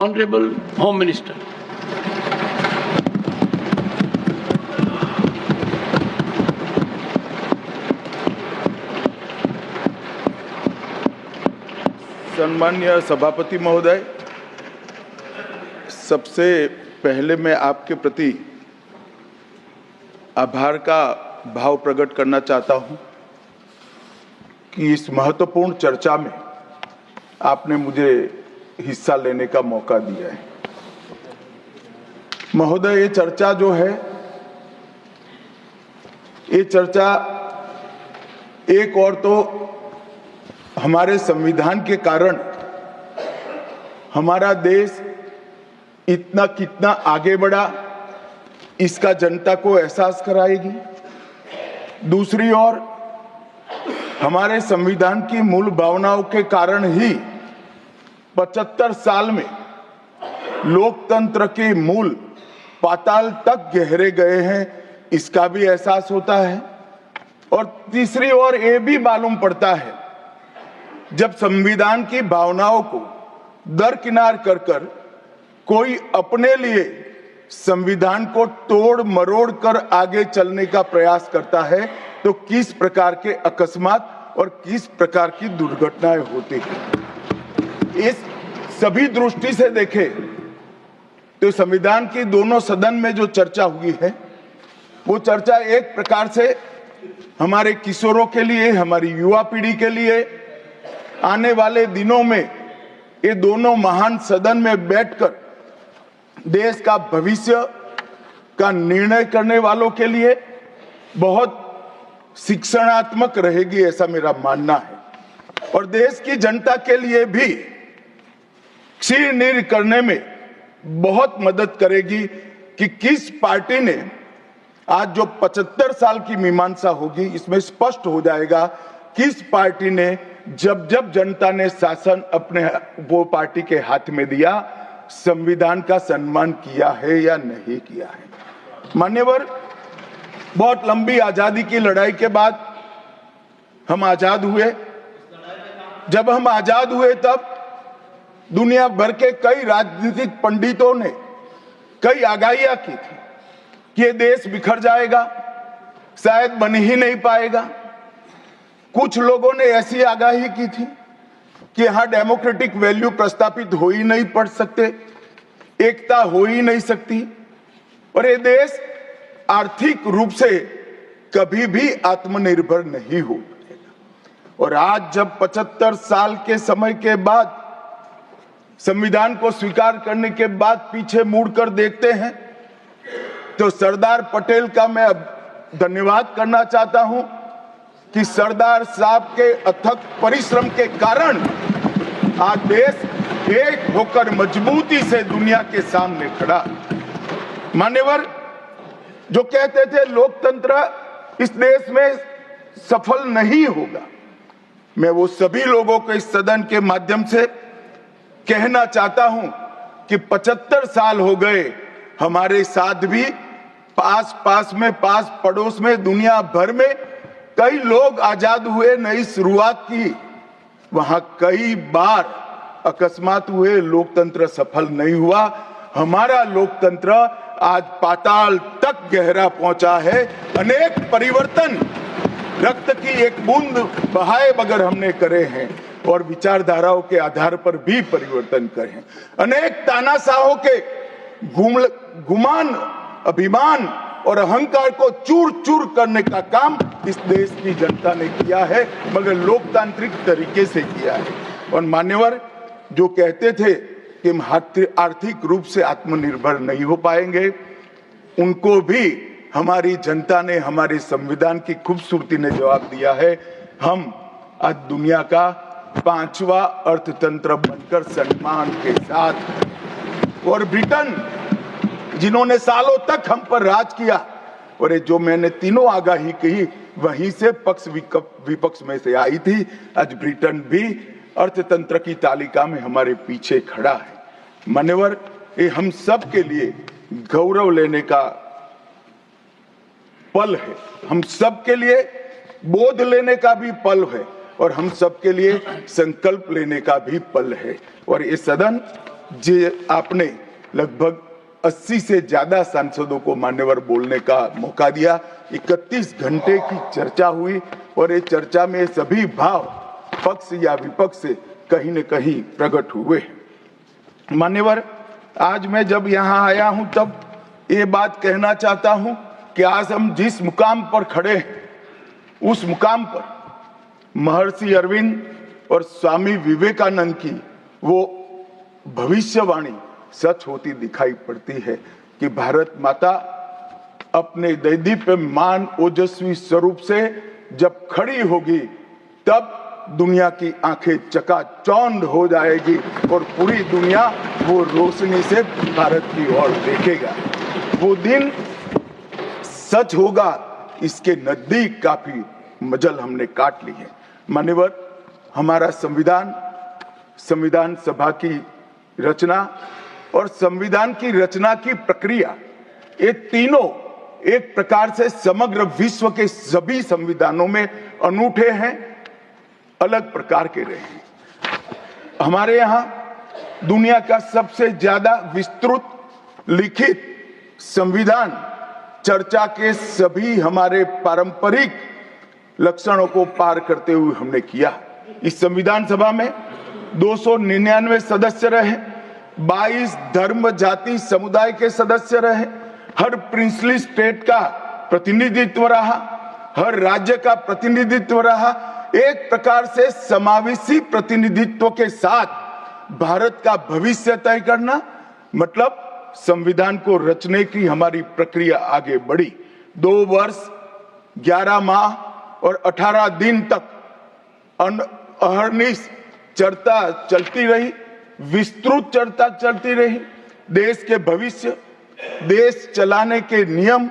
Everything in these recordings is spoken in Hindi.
Honorable Home Minister. सम्मान्य सभापति महोदय, सबसे पहले मैं आपके प्रति आभार का भाव प्रकट करना चाहता हूं कि इस महत्वपूर्ण चर्चा में आपने मुझे हिस्सा लेने का मौका दिया है। महोदय, ये चर्चा जो है, ये चर्चा एक और तो हमारे संविधान के कारण हमारा देश इतना कितना आगे बढ़ा, इसका जनता को एहसास कराएगी। दूसरी ओर हमारे संविधान की मूल भावनाओं के कारण ही 75 साल में लोकतंत्र के मूल पाताल तक गहरे गए हैं, इसका भी एहसास होता है। और तीसरी ओर ये भी मालूम पड़ता है, जब संविधान की भावनाओं को दरकिनार कर कर कोई अपने लिए संविधान को तोड़ मरोड़ कर आगे चलने का प्रयास करता है, तो किस प्रकार के अकस्मात और किस प्रकार की दुर्घटनाएं होती हैं। इस सभी दृष्टि से देखें तो संविधान की दोनों सदन में जो चर्चा हुई है, वो चर्चा एक प्रकार से हमारे किशोरों के लिए, हमारी युवा पीढ़ी के लिए आने वाले दिनों में ये दोनों महान सदन में बैठकर देश का भविष्य का निर्णय करने वालों के लिए बहुत शिक्षणात्मक रहेगी, ऐसा मेरा मानना है। और देश की जनता के लिए भी क्षीण करने में बहुत मदद करेगी कि किस पार्टी ने आज जो 75 साल की मीमांसा होगी, इसमें स्पष्ट हो जाएगा किस पार्टी ने जब जब जनता ने शासन अपने वो पार्टी के हाथ में दिया, संविधान का सम्मान किया है या नहीं किया है। मान्यवर, बहुत लंबी आजादी की लड़ाई के बाद हम आजाद हुए। जब हम आजाद हुए तब दुनिया भर के कई राजनीतिक पंडितों ने कई आगाहियां की थी कि ये देश बिखर जाएगा, शायद बन ही नहीं पाएगा। कुछ लोगों ने ऐसी आगाही की थी कि यहां डेमोक्रेटिक वैल्यू प्रस्तापित हो ही नहीं पड़ सकते, एकता हो ही नहीं सकती, और ये देश आर्थिक रूप से कभी भी आत्मनिर्भर नहीं हो पाएगा। और आज जब 75 साल के समय के बाद, संविधान को स्वीकार करने के बाद पीछे मुड़कर देखते हैं, तो सरदार पटेल का मैं अब धन्यवाद करना चाहता हूं कि सरदार साहब के अथक परिश्रम के कारण आज देश एक होकर मजबूती से दुनिया के सामने खड़ा। मान्यवर, जो कहते थे लोकतंत्र इस देश में सफल नहीं होगा, मैं वो सभी लोगों को इस सदन के माध्यम से कहना चाहता हूं कि 75 साल हो गए, हमारे साथ भी पास पड़ोस में, दुनिया भर में कई लोग आजाद हुए, नई शुरुआत की, वहां कई बार अकस्मात हुए, लोकतंत्र सफल नहीं हुआ। हमारा लोकतंत्र आज पाताल तक गहरा पहुंचा है। अनेक परिवर्तन रक्त की एक बूंद बहाए बगैर हमने करे हैं, और विचारधाराओं के आधार पर भी परिवर्तन करे हैं। अनेक तानाशाहों के गुमान, अभिमान और अहंकार को चूर चूर करने का काम इस देश की जनता ने किया है, मगर लोकतांत्रिक तरीके से किया है। और मान्यवर, जो कहते थे कि हम आर्थिक रूप से आत्मनिर्भर नहीं हो पाएंगे, उनको भी हमारी जनता ने, हमारे संविधान की खूबसूरती ने जवाब दिया है। हम आज दुनिया का 5वां अर्थतंत्र बनकर सम्मान के साथ, और ब्रिटेन जिन्होंने सालों तक हम पर राज किया, और जो मैंने तीनों आगाही कही वहीं से पक्ष विपक्ष में से आई थी, आज ब्रिटेन भी अर्थतंत्र की तालिका में हमारे पीछे खड़ा है। मान्यवर, ये हम सब के लिए गौरव लेने का पल है, हम सब के लिए बोध लेने का भी पल है, और हम सब के लिए संकल्प लेने का भी पल है। और ये सदन जे आपने लगभग 80 से ज्यादा सांसदों को मान्यवर बोलने का मौका दिया। 31 घंटे की चर्चा हुई और ये चर्चा में सभी भाव पक्ष या विपक्ष से कहीं न कहीं प्रकट हुए। मान्यवर, आज मैं जब यहाँ आया हूं तब ये बात कहना चाहता हूं कि आज हम जिस मुकाम पर खड़े हैं उस मुकाम पर महर्षि अरविंद और स्वामी विवेकानंद की वो भविष्यवाणी सच होती दिखाई पड़ती है कि भारत माता अपने दैदीप्यमान ओजस्वी स्वरूप से जब खड़ी होगी तब दुनिया की आंखें चकाचौंध हो जाएगी और पूरी दुनिया वो रोशनी से भारत की ओर देखेगा। वो दिन सच होगा, इसके नजदीक काफी मजल हमने काट ली है। मान्यवर, हमारा संविधान सभा की रचना और संविधान की रचना की प्रक्रिया, ये तीनों एक प्रकार से समग्र विश्व के सभी संविधानों में अनूठे हैं, अलग प्रकार के रहे हैं। हमारे यहाँ दुनिया का सबसे ज्यादा विस्तृत लिखित संविधान चर्चा के सभी हमारे पारंपरिक लक्षणों को पार करते हुए हमने किया। इस संविधान सभा में 299 सदस्य रहे, 22 धर्म जाति समुदाय के सदस्य रहे, हर प्रिंसली स्टेट का प्रतिनिधित्व रहा, हर राज्य का प्रतिनिधित्व रहा। एक प्रकार से समावेशी प्रतिनिधित्व के साथ भारत का भविष्य तय करना, मतलब संविधान को रचने की हमारी प्रक्रिया आगे बढ़ी। 2 वर्ष 11 माह और 18 दिन तक अहर्निश चर्चा चलती रही, विस्तृत चर्चा चलती रही। देश के भविष्य, देश चलाने के नियम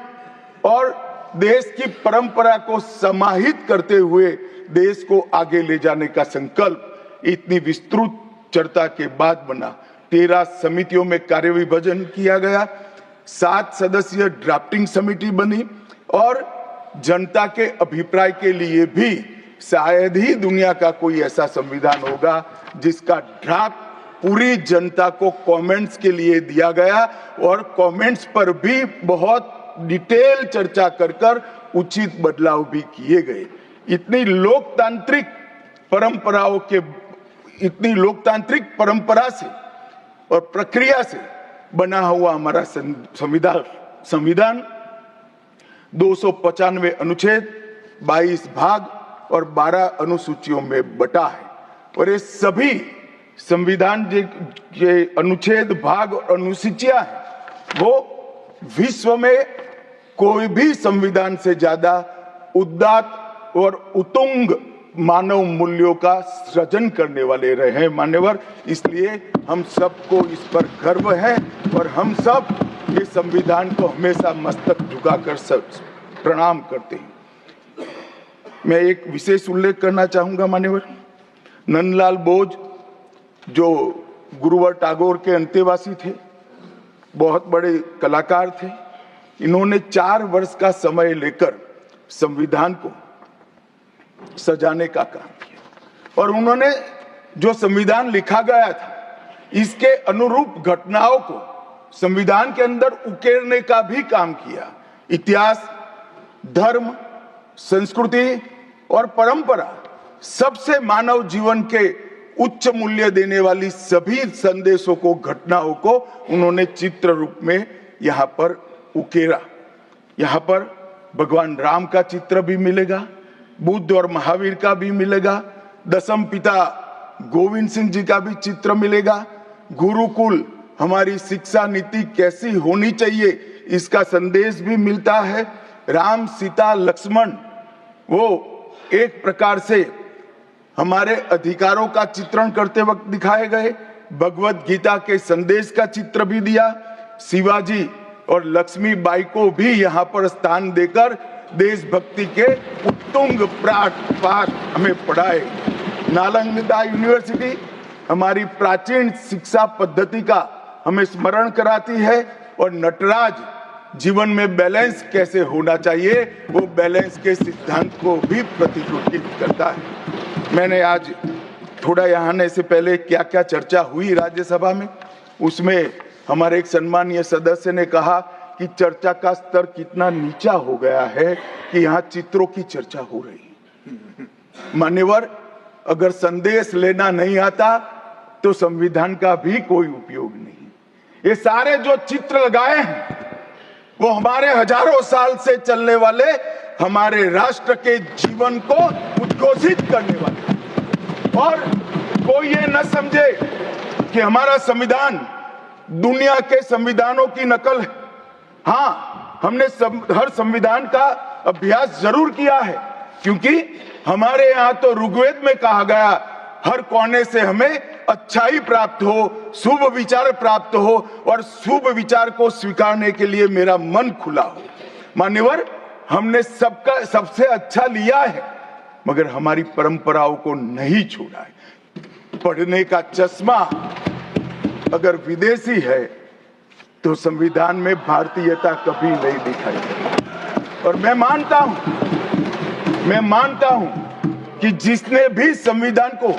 और देश की परंपरा को समाहित करते हुए देश को आगे ले जाने का संकल्प इतनी विस्तृत चर्चा के बाद बना। 13 समितियों में कार्य विभाजन किया गया, 7 सदस्यीय ड्राफ्टिंग समिति बनी और जनता के अभिप्राय के लिए भी शायद ही दुनिया का कोई ऐसा संविधान होगा जिसका ड्राफ्ट पूरी जनता को कमेंट्स के लिए दिया गया और कमेंट्स पर भी बहुत डिटेल चर्चा कर उचित बदलाव भी किए गए। इतनी लोकतांत्रिक परंपरा से और प्रक्रिया से बना हुआ हमारा संविधान 295 अनुच्छेद, 22 भाग और 12 अनुसूचियों में बटा है और ये सभी संविधान के अनुच्छेद, भाग और अनुसूचियां हैं वो विश्व में कोई भी संविधान से ज्यादा उदात्त और उत्तुंग मानव मूल्यों का सृजन करने वाले रहे हैं। मान्यवर, इसलिए हम सबको इस पर गर्व है और हम सब ये संविधान को हमेशा मस्तक झुकाकर प्रणाम करते हैं। मैं एक विशेष उल्लेख करना चाहूंगा मान्यवर, नंदलाल बोस जो गुरुवर टैगोर के अंतेवासी थे, बहुत बड़े कलाकार थे। इन्होंने 4 वर्ष का समय लेकर संविधान को सजाने का काम किया और उन्होंने जो संविधान लिखा गया था इसके अनुरूप घटनाओं को संविधान के अंदर उकेरने का भी काम किया। इतिहास, धर्म, संस्कृति और परंपरा, सबसे मानव जीवन के उच्च मूल्य देने वाली सभी संदेशों को, घटनाओं को उन्होंने चित्र रूप में यहाँ पर उकेरा। यहाँ पर भगवान राम का चित्र भी मिलेगा, बुद्ध और महावीर का भी मिलेगा, दशम पिता गोविंद सिंह जी का भी चित्र मिलेगा। गुरुकुल, हमारी शिक्षा नीति कैसी होनी चाहिए इसका संदेश भी मिलता है। राम, सीता, लक्ष्मण वो एक प्रकार से हमारे अधिकारों का चित्रण करते वक्त दिखाए गए। भगवत गीता के संदेश का चित्र भी दिया। शिवाजी और लक्ष्मीबाई को भी यहाँ पर स्थान देकर देशभक्ति के उत्तुंग पाठ हमें पढ़ाए। नालंदा यूनिवर्सिटी हमारी प्राचीन शिक्षा पद्धति का हमें स्मरण कराती है और नटराज जीवन में बैलेंस कैसे होना चाहिए वो बैलेंस के सिद्धांत को भी प्रतिरूपित करता है। मैंने आज थोड़ा यहाँ आने से पहले क्या क्या चर्चा हुई राज्यसभा में उसमें हमारे एक सम्मानीय सदस्य ने कहा कि चर्चा का स्तर कितना नीचा हो गया है कि यहाँ चित्रों की चर्चा हो रही है। मान्यवर, अगर संदेश लेना नहीं आता तो संविधान का भी कोई उपयोग नहीं। ये सारे जो चित्र लगाए हैं वो हमारे हजारों साल से चलने वाले हमारे राष्ट्र के जीवन को उद्घोषित करने वाले, और कोई ये न समझे कि हमारा संविधान दुनिया के संविधानों की नकल है। हाँ, हमने हर संविधान का अभ्यास जरूर किया है, क्योंकि हमारे यहाँ तो ऋग्वेद में कहा गया हर कोने से हमें अच्छाई प्राप्त हो, शुभ विचार प्राप्त हो, और शुभ विचार को स्वीकारने के लिए मेरा मन खुला हो। मान्यवर, हमने सबसे अच्छा लिया है, मगर हमारी परंपराओं को नहीं छोड़ा है। पढ़ने का चश्मा अगर विदेशी है तो संविधान में भारतीयता कभी नहीं दिखाई देती। और मैं मानता हूं कि जिसने भी संविधान को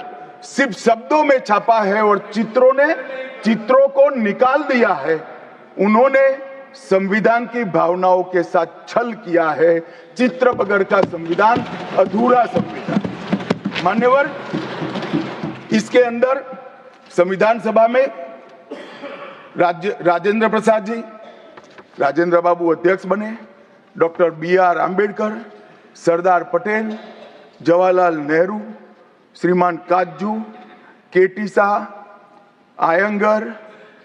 सिर्फ शब्दों में छापा है और चित्रों को निकाल दिया है, उन्होंने संविधान की भावनाओं के साथ छल किया है। चित्र बगैर का संविधान अधूरा संविधान। मान्यवर, इसके अंदर संविधान सभा में राजेंद्र प्रसाद जी, राजेंद्र बाबू अध्यक्ष बने, डॉक्टर BR आंबेडकर, सरदार पटेल, जवाहरलाल नेहरू, श्रीमान काजू, KT Shah, Iyengar,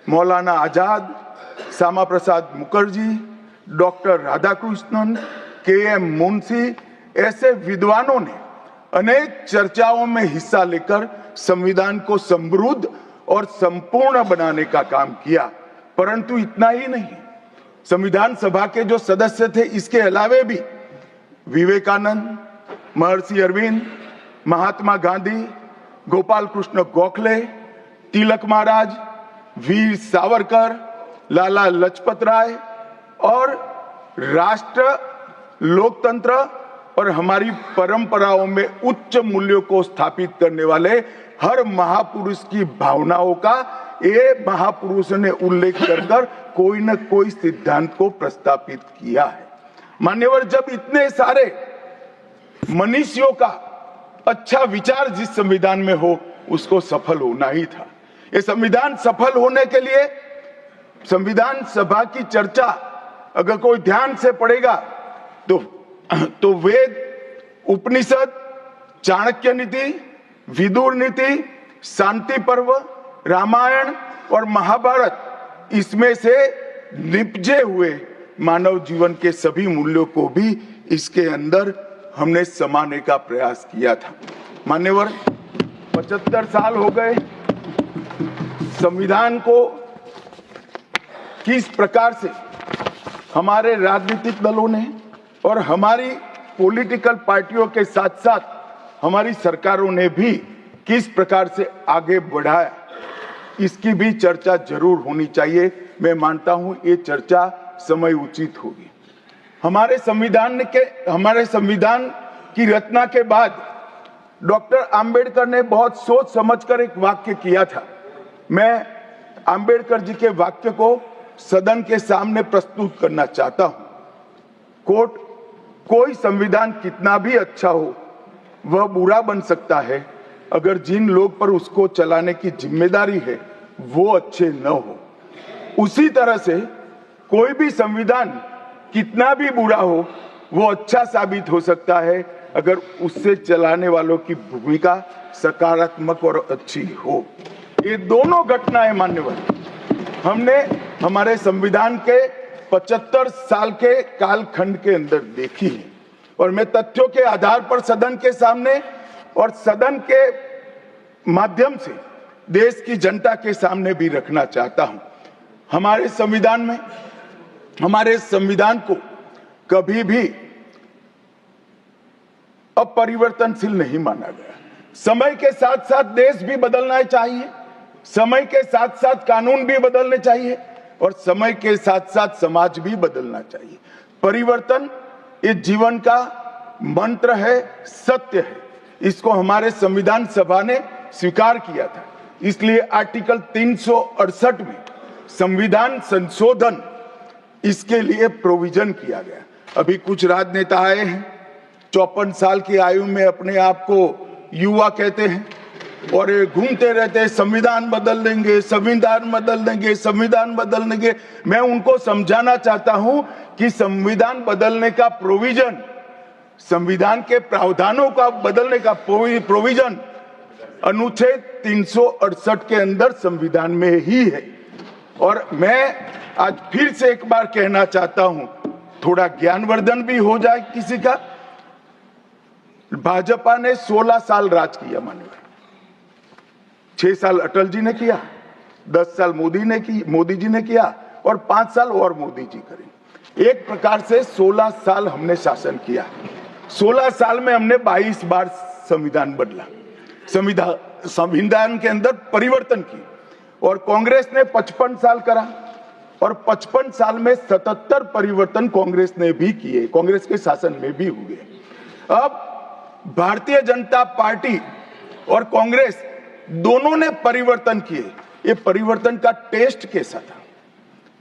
Maulana Azad, Shyama Prasad Mukherjee, doctor Radhakrishnan, KM Munshi, ऐसे विद्वानों ने अनेक चर्चाओं में हिस्सा लेकर संविधान को समृद्ध और संपूर्ण बनाने का काम किया। परंतु इतना ही नहीं, संविधान सभा के जो सदस्य थे, इसके अलावे भी विवेकानंद, महर्षि अरविंद, महात्मा गांधी, गोपाल कृष्ण गोखले, तिलक महाराज, वीर सावरकर, लाला लजपत राय और राष्ट्र, लोकतंत्र और हमारी परंपराओं में उच्च मूल्यों को स्थापित करने वाले हर महापुरुष की भावनाओं का ये महापुरुष ने उल्लेख कर कोई न कोई सिद्धांत को प्रस्तापित किया है। मान्यवर, जब इतने सारे मनुष्यों का अच्छा विचार जिस संविधान में हो, उसको सफल होना ही था। ये संविधान सफल होने के लिए संविधान सभा की चर्चा अगर कोई ध्यान से पढ़ेगा तो वेद, उपनिषद, चाणक्य नीति, विदुर नीति, शांति पर्व, रामायण और महाभारत, इसमें से निपजे हुए मानव जीवन के सभी मूल्यों को भी इसके अंदर हमने समाने का प्रयास किया था। मान्यवर, 75 साल हो गए संविधान को किस प्रकार से हमारे राजनीतिक दलों ने और हमारी पॉलिटिकल पार्टियों के साथ साथ हमारी सरकारों ने भी किस प्रकार से आगे बढ़ाया, इसकी भी चर्चा जरूर होनी चाहिए। मैं मानता हूं ये चर्चा समय उचित होगी। हमारे संविधान की रचना के बाद डॉक्टर आंबेडकर ने बहुत सोच समझकर एक वाक्य किया था। मैं आंबेडकर जी के वाक्य को सदन के सामने प्रस्तुत करना चाहता हूं। कोट, कोई संविधान कितना भी अच्छा हो, वह बुरा बन सकता है अगर जिन लोग पर उसको चलाने की जिम्मेदारी है वो अच्छे न हो। उसी तरह से कोई भी संविधान कितना भी बुरा हो, वो अच्छा साबित हो सकता है अगर उससे चलाने वालों की भूमिका सकारात्मक और अच्छी हो। ये दोनों घटनाएं मान्यवर हमने हमारे संविधान के 75 साल के कालखंड के अंदर देखी है, और मैं तथ्यों के आधार पर सदन के सामने और सदन के माध्यम से देश की जनता के सामने भी रखना चाहता हूं। हमारे संविधान को कभी भी अपरिवर्तनशील नहीं माना गया। समय के साथ साथ देश भी बदलना चाहिए, समय के साथ साथ कानून भी बदलने चाहिए और समय के साथ साथ समाज भी बदलना चाहिए। परिवर्तन ये जीवन का मंत्र है, सत्य है। इसको हमारे संविधान सभा ने स्वीकार किया था। इसलिए आर्टिकल 368 में संविधान संशोधन, इसके लिए प्रोविजन किया गया। अभी कुछ राजनेता आए हैं, 54 साल की आयु में अपने आप को युवा कहते हैं और ये घूमते रहते हैं, संविधान बदल देंगे, संविधान बदल देंगे, संविधान बदल देंगे। मैं उनको समझाना चाहता हूं कि संविधान बदलने का प्रोविजन, संविधान के प्रावधानों का बदलने का प्रोविजन अनुच्छेद 368 के अंदर संविधान में ही है। और मैं आज फिर से एक बार कहना चाहता हूं, थोड़ा ज्ञानवर्धन भी हो जाए किसी का। भाजपा ने 16 साल राज किया, माननीय 6 साल अटल जी ने किया, 10 साल मोदी जी ने किया और 5 साल और मोदी जी करें। एक प्रकार से 16 साल हमने शासन किया। 16 साल में हमने 22 बार संविधान बदला, संविधान के अंदर परिवर्तन की। और कांग्रेस ने 55 साल करा और 55 साल में 77 परिवर्तन कांग्रेस ने भी किए, कांग्रेस के शासन में भी हुए। अब भारतीय जनता पार्टी और कांग्रेस दोनों ने परिवर्तन किए। ये परिवर्तन का टेस्ट कैसा था,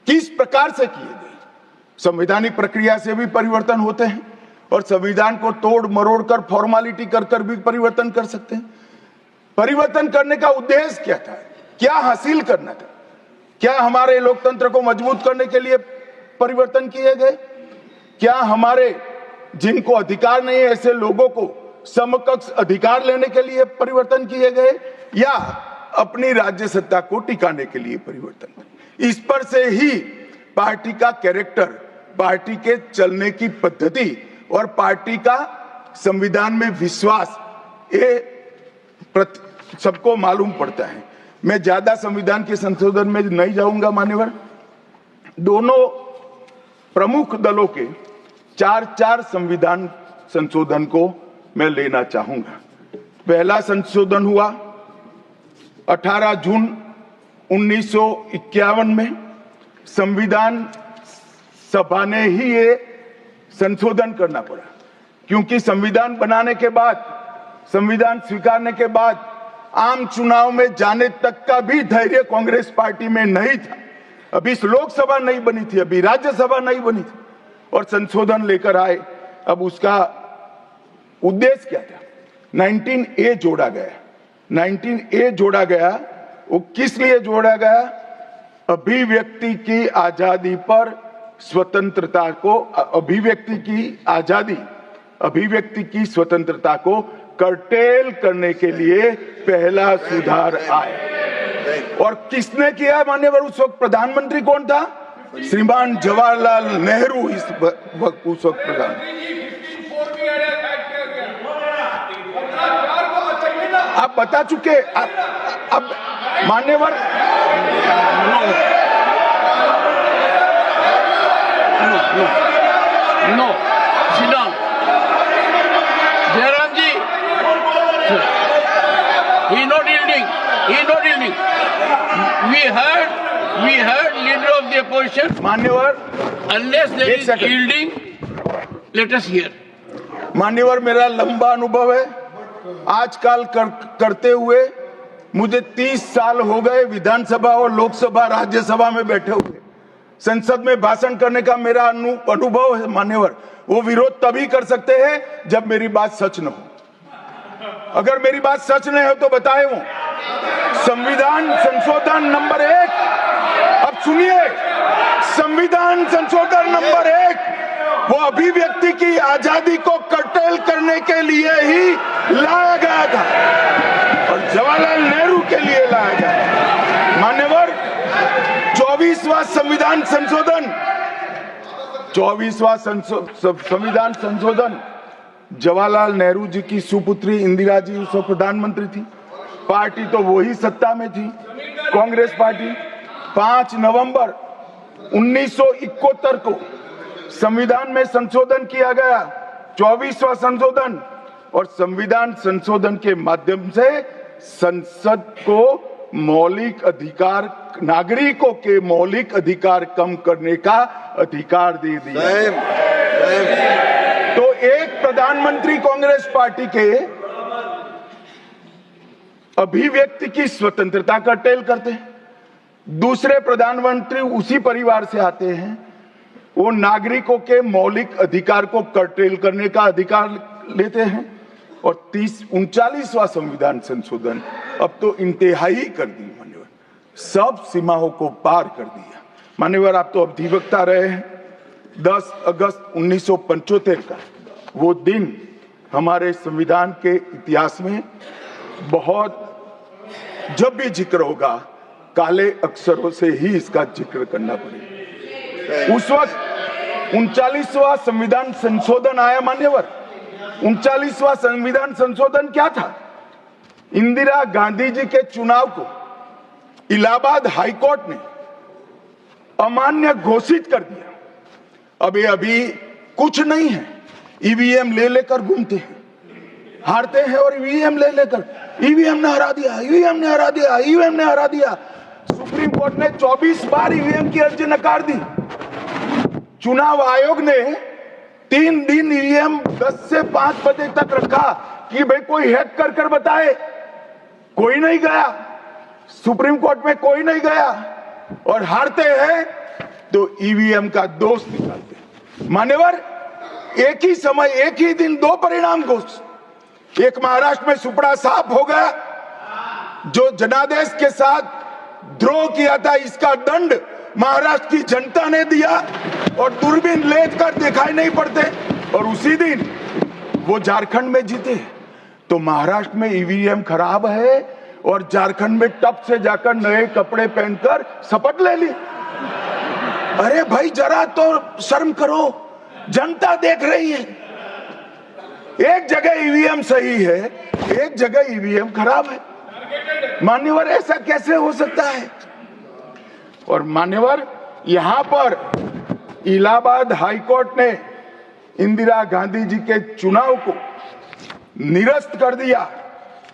किस प्रकार से किए गए? संवैधानिक प्रक्रिया से भी परिवर्तन होते हैं और संविधान को तोड़ मरोड़ कर, फॉर्मेलिटी कर भी परिवर्तन कर सकते हैं। परिवर्तन करने का उद्देश्य क्या था, क्या हासिल करना था? क्या हमारे लोकतंत्र को मजबूत करने के लिए परिवर्तन किए गए? क्या हमारे जिनको अधिकार नहीं है ऐसे लोगों को समकक्ष अधिकार लेने के लिए परिवर्तन किए गए, या अपनी राज्य सत्ता को टिकाने के लिए परिवर्तन? इस पर से ही पार्टी का कैरेक्टर, पार्टी के चलने की पद्धति और पार्टी का संविधान में विश्वास, ये सबको मालूम पड़ता है। मैं ज्यादा संविधान के संशोधन में नहीं जाऊंगा मान्यवर। दोनों प्रमुख दलों के 4 संविधान संशोधन को मैं लेना चाहूंगा। पहला संशोधन हुआ 18 जून 1951 में। संविधान सभा ने ही ये संशोधन करना पड़ा, क्योंकि संविधान बनाने के बाद, संविधान स्वीकारने के बाद आम चुनाव में जाने तक का भी धैर्य कांग्रेस पार्टी में नहीं था। अभी लोकसभा नहीं बनी थी, अभी राज्यसभा नहीं बनी थी और संशोधन लेकर आए। अब उसका उद्देश्य क्या था? 19A जोड़ा गया। 19A जोड़ा गया, वो किस लिए जोड़ा गया? अभिव्यक्ति की आजादी पर स्वतंत्रता को, अभिव्यक्ति की आजादी, अभिव्यक्ति की स्वतंत्रता को कर्टेल करने के लिए पहला सुधार आया। और किसने किया मान्यवर? उस वक्त प्रधानमंत्री कौन था? श्रीमान जवाहरलाल नेहरू उस वक्त प्रधान। आप बता चुके। अब मान्यवर no sit down Jairam ji, he not yielding. We heard leader of the opposition. मान्यवर, Unless there is yielding, let us hear. मान्यवर, मेरा लंबा अनुभव है आजकल करते हुए। मुझे 30 साल हो गए विधानसभा और लोकसभा राज्यसभा में बैठे हुए। संसद में भाषण करने का मेरा अनुभव है मान्यवर। वो विरोध तभी कर सकते हैं जब मेरी बात सच न हो। अगर मेरी बात सच नहीं हो तो बताए वो संविधान संशोधन नंबर 1, अब सुनिए, संविधान संशोधन नंबर 1 वो अभिव्यक्ति की आजादी को कर्टेल करने के लिए ही लाया गया था और जवाहरलाल नेहरू के लिए लाया गया। मान्यवर, 24वां संविधान संशोधन, 24वां संविधान संशोधन जवाहरलाल नेहरू जी की सुपुत्री इंदिरा जी उस वक्त प्रधानमंत्री थी। पार्टी तो वही सत्ता में थी, कांग्रेस पार्टी। 5 नवंबर 1971 को संविधान में संशोधन किया गया, 24वां संशोधन। और संविधान संशोधन के माध्यम से संसद को मौलिक अधिकार, नागरिकों के मौलिक अधिकार कम करने का अधिकार दे दिया। तो एक प्रधानमंत्री कांग्रेस पार्टी के अभिव्यक्ति की स्वतंत्रता कर्टेल करते हैं दूसरे प्रधानमंत्री उसी परिवार से आते हैं। वो नागरिकों के मौलिक अधिकार को कर्टेल करने का अधिकार लेते हैं और 39वां संविधान संशोधन अब तो इंतहाई कर दी मान्यवर, सब सीमाओं को पार कर दिया। मान्यवर, आप तो अधिवक्ता रहे हैं। 10 अगस्त 1975 का वो दिन हमारे संविधान के इतिहास में बहुत, जब भी जिक्र होगा काले अक्षरों से ही इसका जिक्र करना पड़ेगा। उस वक्त 39वां संविधान संशोधन आया मान्यवर। 39वां संविधान संशोधन क्या था? इंदिरा गांधी जी के चुनाव को इलाहाबाद हाईकोर्ट ने अमान्य घोषित कर दिया। अभी कुछ नहीं है, ईवीएम ले लेकर घूमते हैं, हारते हैं और ईवीएम ले लेकर, ईवीएम ने हरा दिया, ईवीएम ने हरा दिया, ईवीएम ने हरा दिया। सुप्रीम कोर्ट ने 24 बार ईवीएम की अर्जी नकार दी। चुनाव आयोग ने 3 दिन ईवीएम 10 से 5 बजे तक रखा कि भाई कोई हैक कर बताए। कोई नहीं गया, सुप्रीम कोर्ट में कोई नहीं गया और हारते हैं तो ईवीएम का दोष निकालते। मान्यवर, एक ही समय, एक ही दिन 2 परिणाम घोषित। एक महाराष्ट्र में सुपड़ा साफ हो गया, जो जनादेश के साथ द्रोह किया था इसका दंड महाराष्ट्र की जनता ने दिया और दूरबीन लेकर दिखाई नहीं पड़ते। और उसी दिन वो झारखंड में जीते। तो महाराष्ट्र में ईवीएम खराब है और झारखंड में टप से जाकर नए कपड़े पहनकर शपथ ले ली। अरे भाई, जरा तो शर्म करो, जनता देख रही है। एक जगह ईवीएम सही है, एक जगह ईवीएम खराब है। मान्यवर, ऐसा कैसे हो सकता है? और मान्यवर, यहां पर इलाहाबाद हाईकोर्ट ने इंदिरा गांधी जी के चुनाव को निरस्त कर दिया,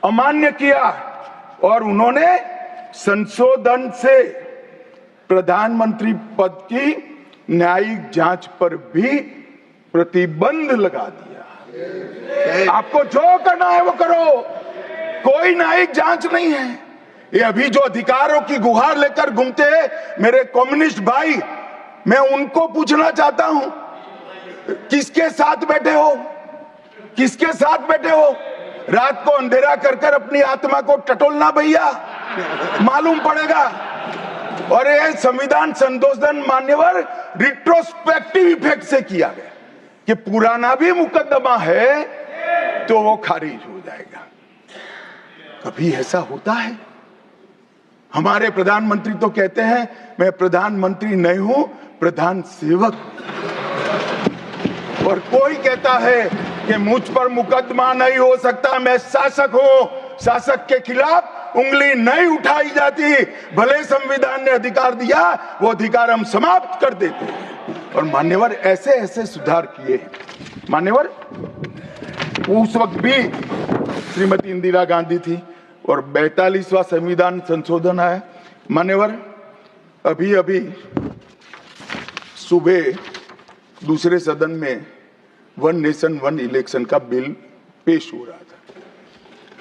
अमान्य किया और उन्होंने संशोधन से प्रधानमंत्री पद की न्यायिक जांच पर भी प्रतिबंध लगा दिया। आपको जो करना है वो करो, कोई न्यायिक जांच नहीं है। ये अभी जो अधिकारों की गुहार लेकर घूमते हैं मेरे कम्युनिस्ट भाई, मैं उनको पूछना चाहता हूं, किसके साथ बैठे हो? किसके साथ बैठे हो? रात को अंधेरा कर अपनी आत्मा को टटोलना भैया, मालूम पड़ेगा। और ये संविधान संशोधन मान्यवर रिट्रोस्पेक्टिव इफेक्ट से किया गया कि पुराना भी मुकदमा है तो वो खारिज हो जाएगा। कभी ऐसा होता है? हमारे प्रधानमंत्री तो कहते हैं मैं प्रधानमंत्री नहीं हूं, प्रधान सेवक। और कोई कहता है कि मुझ पर मुकदमा नहीं हो सकता, मैं शासक हूं, शासक के खिलाफ उंगली नहीं उठाई जाती। भले संविधान ने अधिकार दिया, वो अधिकार हम समाप्त कर देते हैं। और मान्यवर, ऐसे ऐसे सुधार किए हैं। मान्यवर, उस वक्त भी श्रीमती इंदिरा गांधी थी और 42वां संविधान संशोधन आया। मान्यवर, अभी सुबह दूसरे सदन में 1 नेशन 1 इलेक्शन का बिल पेश हो रहा था।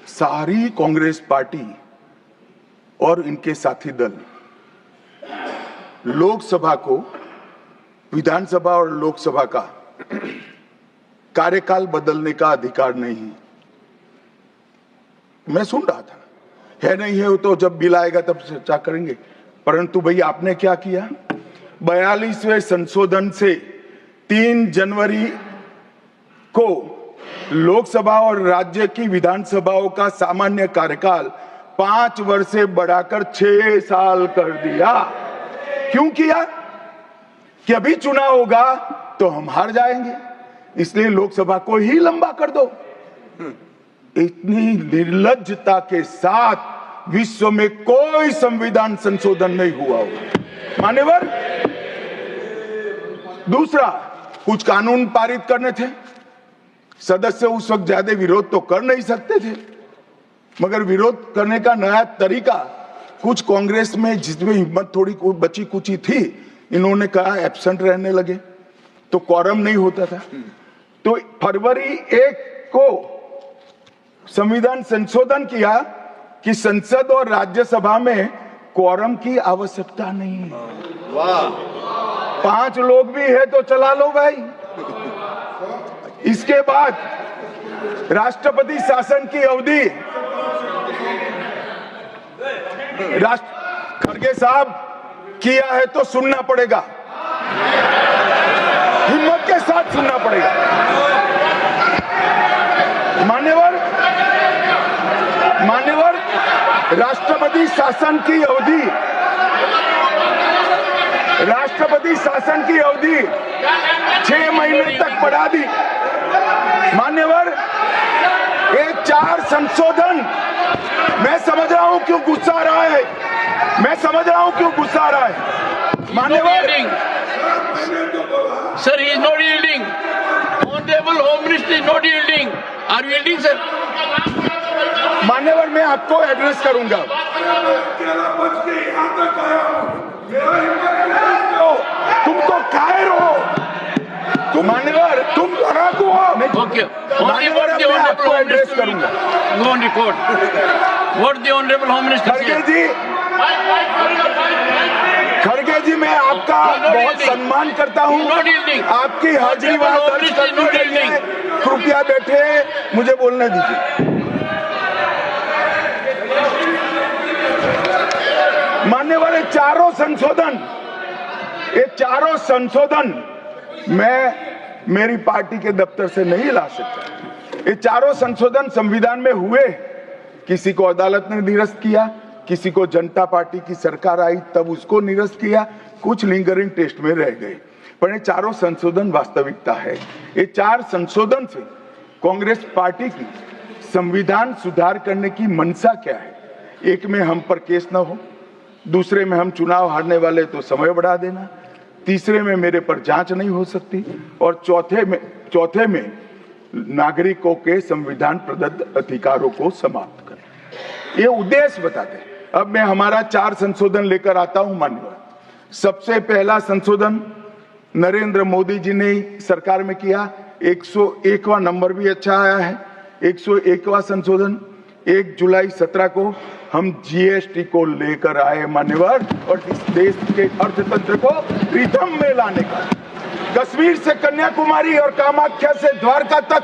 सारी कांग्रेस पार्टी और इनके साथी दल लोकसभा को, विधानसभा और लोकसभा का कार्यकाल बदलने का अधिकार नहीं। मैं सुन रहा था, है नहीं है तो जब बिल आएगा तब चर्चा करेंगे। परंतु भैया, आपने क्या किया? 42वें संशोधन से 3 जनवरी को लोकसभा और राज्य की विधानसभाओं का सामान्य कार्यकाल 5 वर्ष से बढ़ाकर 6 साल कर दिया। क्यों किया? कि अभी चुनाव होगा तो हम हार जाएंगे, इसलिए लोकसभा को ही लंबा कर दो। इतनी निर्लज्जता के साथ विश्व में कोई संविधान संशोधन नहीं हुआ होगा। मान्यवर, दूसरा, कुछ कानून पारित करने थे। सदस्य उस वक्त ज्यादा विरोध तो कर नहीं सकते थे, मगर विरोध करने का नया तरीका कुछ कांग्रेस में, जिसमें हिम्मत थोड़ी बची कुची थी, इन्होंने कहा एब्सेंट रहने लगे तो क्वारम नहीं होता था। तो फरवरी 1 को संविधान संशोधन किया कि संसद और राज्यसभा में क्वारम की आवश्यकता नहीं है। वाह, 5 लोग भी है तो चला लो भाई। इसके बाद राष्ट्रपति शासन की अवधि, खड़गे साहब किया है तो सुनना पड़ेगा, हिम्मत के साथ सुनना पड़ेगा। मान्यवर राष्ट्रपति शासन की अवधि, 6 महीने तक बढ़ा दी। मान्यवर, ये 4 संशोधन, मैं समझ रहा हूं क्यों गुस्सा आ रहा है, मान्यवर। Sir, he is not yielding. Honorable Home Minister is not yielding. Are you yielding, sir? मान्यवर, मैं आपको एड्रेस करूंगा। तुम तो कायर हो, मान्यवर, तुम लड़ाकू हो। Okay. मान्यवर, What the मैं Honorable आपको Home एड्रेस Minister करूंगा। will go on record. What the Honorable Home Minister खड़गे said. जी, मैं आपका बहुत सम्मान करता हूं। आपकी हाजिरी वहां दर्ज कर दी गई है। कृपया बैठे, मुझे बोलने दीजिए। मान्यवर, ये चारों संशोधन मैं मेरी पार्टी के दफ्तर से नहीं ला सकता। ये चारों संशोधन संविधान में हुए, किसी को अदालत ने निरस्त किया, किसी को जनता पार्टी की सरकार आई तब उसको निरस्त किया, कुछ लिंगरिंग टेस्ट में रह गए, पर ये चारों संशोधन वास्तविकता है। ये 4 संशोधन से कांग्रेस पार्टी की संविधान सुधार करने की मंशा क्या है? एक में हम पर केस न हो, दूसरे में हम चुनाव हारने वाले तो समय बढ़ा देना, तीसरे में मेरे पर जांच नहीं हो सकती, और चौथे में नागरिकों के संविधान प्रदत्त अधिकारों को समाप्त करना। ये उद्देश्य बताते हैं। अब मैं हमारा 4 संशोधन लेकर आता हूं। मान्यवर, सबसे पहला संशोधन नरेंद्र मोदी जी ने सरकार में किया, 101वां नंबर भी अच्छा आया है। 101वां संशोधन 1 जुलाई 17 को हम जीएसटी को लेकर आए मान्यवर, और इस देश के अर्थतंत्र को रिदम में लाने का, कश्मीर से कन्याकुमारी और कामाख्या से द्वारका तक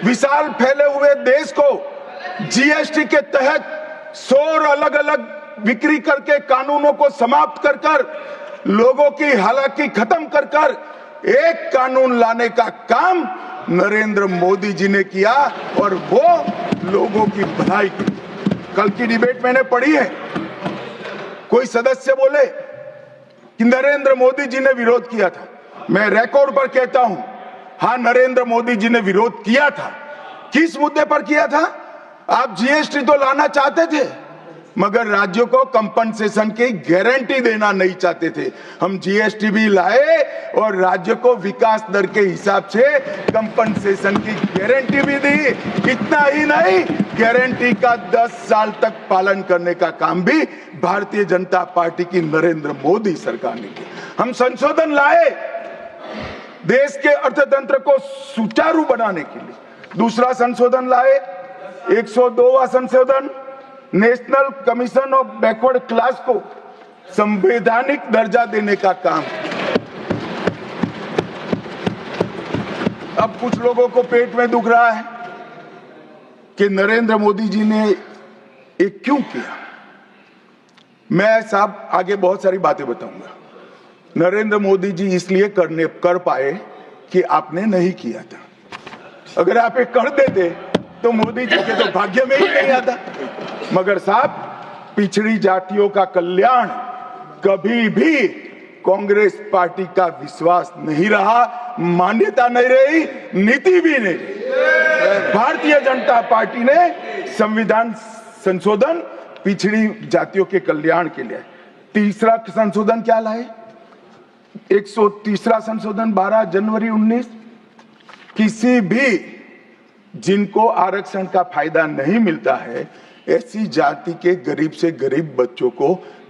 विशाल फैले हुए देश को जीएसटी के तहत 100 अलग अलग बिक्री करके कानूनों को समाप्त कर लोगों की हालाकी खत्म कर एक कानून लाने का काम नरेंद्र मोदी जी ने किया, और वो लोगों की भलाई की। कल की डिबेट मैंने पढ़ी है, कोई सदस्य बोले कि नरेंद्र मोदी जी ने विरोध किया था। मैं रिकॉर्ड पर कहता हूं, हाँ, नरेंद्र मोदी जी ने विरोध किया था। किस मुद्दे पर किया था? आप जीएसटी तो लाना चाहते थे, मगर राज्यों को कंपनसेशन की गारंटी देना नहीं चाहते थे। हम जीएसटी भी लाए और राज्य को विकास दर के हिसाब से कंपनसेशन की गारंटी भी दी। इतना ही नहीं, गारंटी का 10 साल तक पालन करने का काम भी भारतीय जनता पार्टी की नरेंद्र मोदी सरकार ने किया। हम संशोधन लाए देश के अर्थतंत्र को सुचारू बनाने के लिए। दूसरा संशोधन लाए, 102वां संशोधन, national commission of backward class को संवैधानिक दर्जा देने का काम। अब कुछ लोगों को पेट में दुख रहा है कि नरेंद्र मोदी जी ने ये क्यों किया। मैं साहब आगे बहुत सारी बातें बताऊंगा। नरेंद्र मोदी जी इसलिए कर पाए कि आपने नहीं किया था। अगर आप ये कर देते तो मोदी जी के तो भाग्य में ही नहीं आता। मगर साहब, पिछड़ी जातियों का कल्याण कभी भी कांग्रेस पार्टी का विश्वास नहीं रहा, मान्यता नहीं रही, नीति भी नहीं रही। भारतीय जनता पार्टी ने संविधान संशोधन पिछड़ी जातियों के कल्याण के लिए। तीसरा संशोधन क्या लाए? 130वां संशोधन 12 जनवरी 19, किसी भी जिनको आरक्षण का फायदा नहीं मिलता है, ऐसी जाति के गरीब से गरीब बच्चों को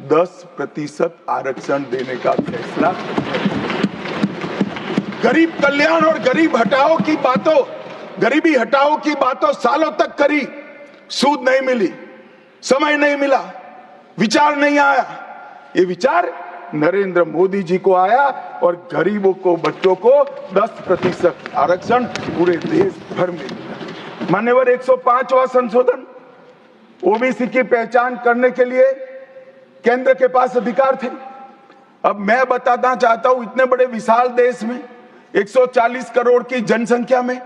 10% आरक्षण देने का फैसला। गरीब कल्याण और गरीबी हटाओ की बातों सालों तक करी, सूद नहीं मिली, समय नहीं मिला। विचार नहीं आया। ये विचार नरेंद्र मोदी जी को आया और गरीबों को, बच्चों को 10% आरक्षण पूरे देश भर में मिला। मान्यवर 105वां संशोधन, ओबीसी की पहचान करने के लिए केंद्र के पास अधिकार थे। अब मैं बताना चाहता हूं, इतने बड़े विशाल देश में 140 करोड़ की जनसंख्या में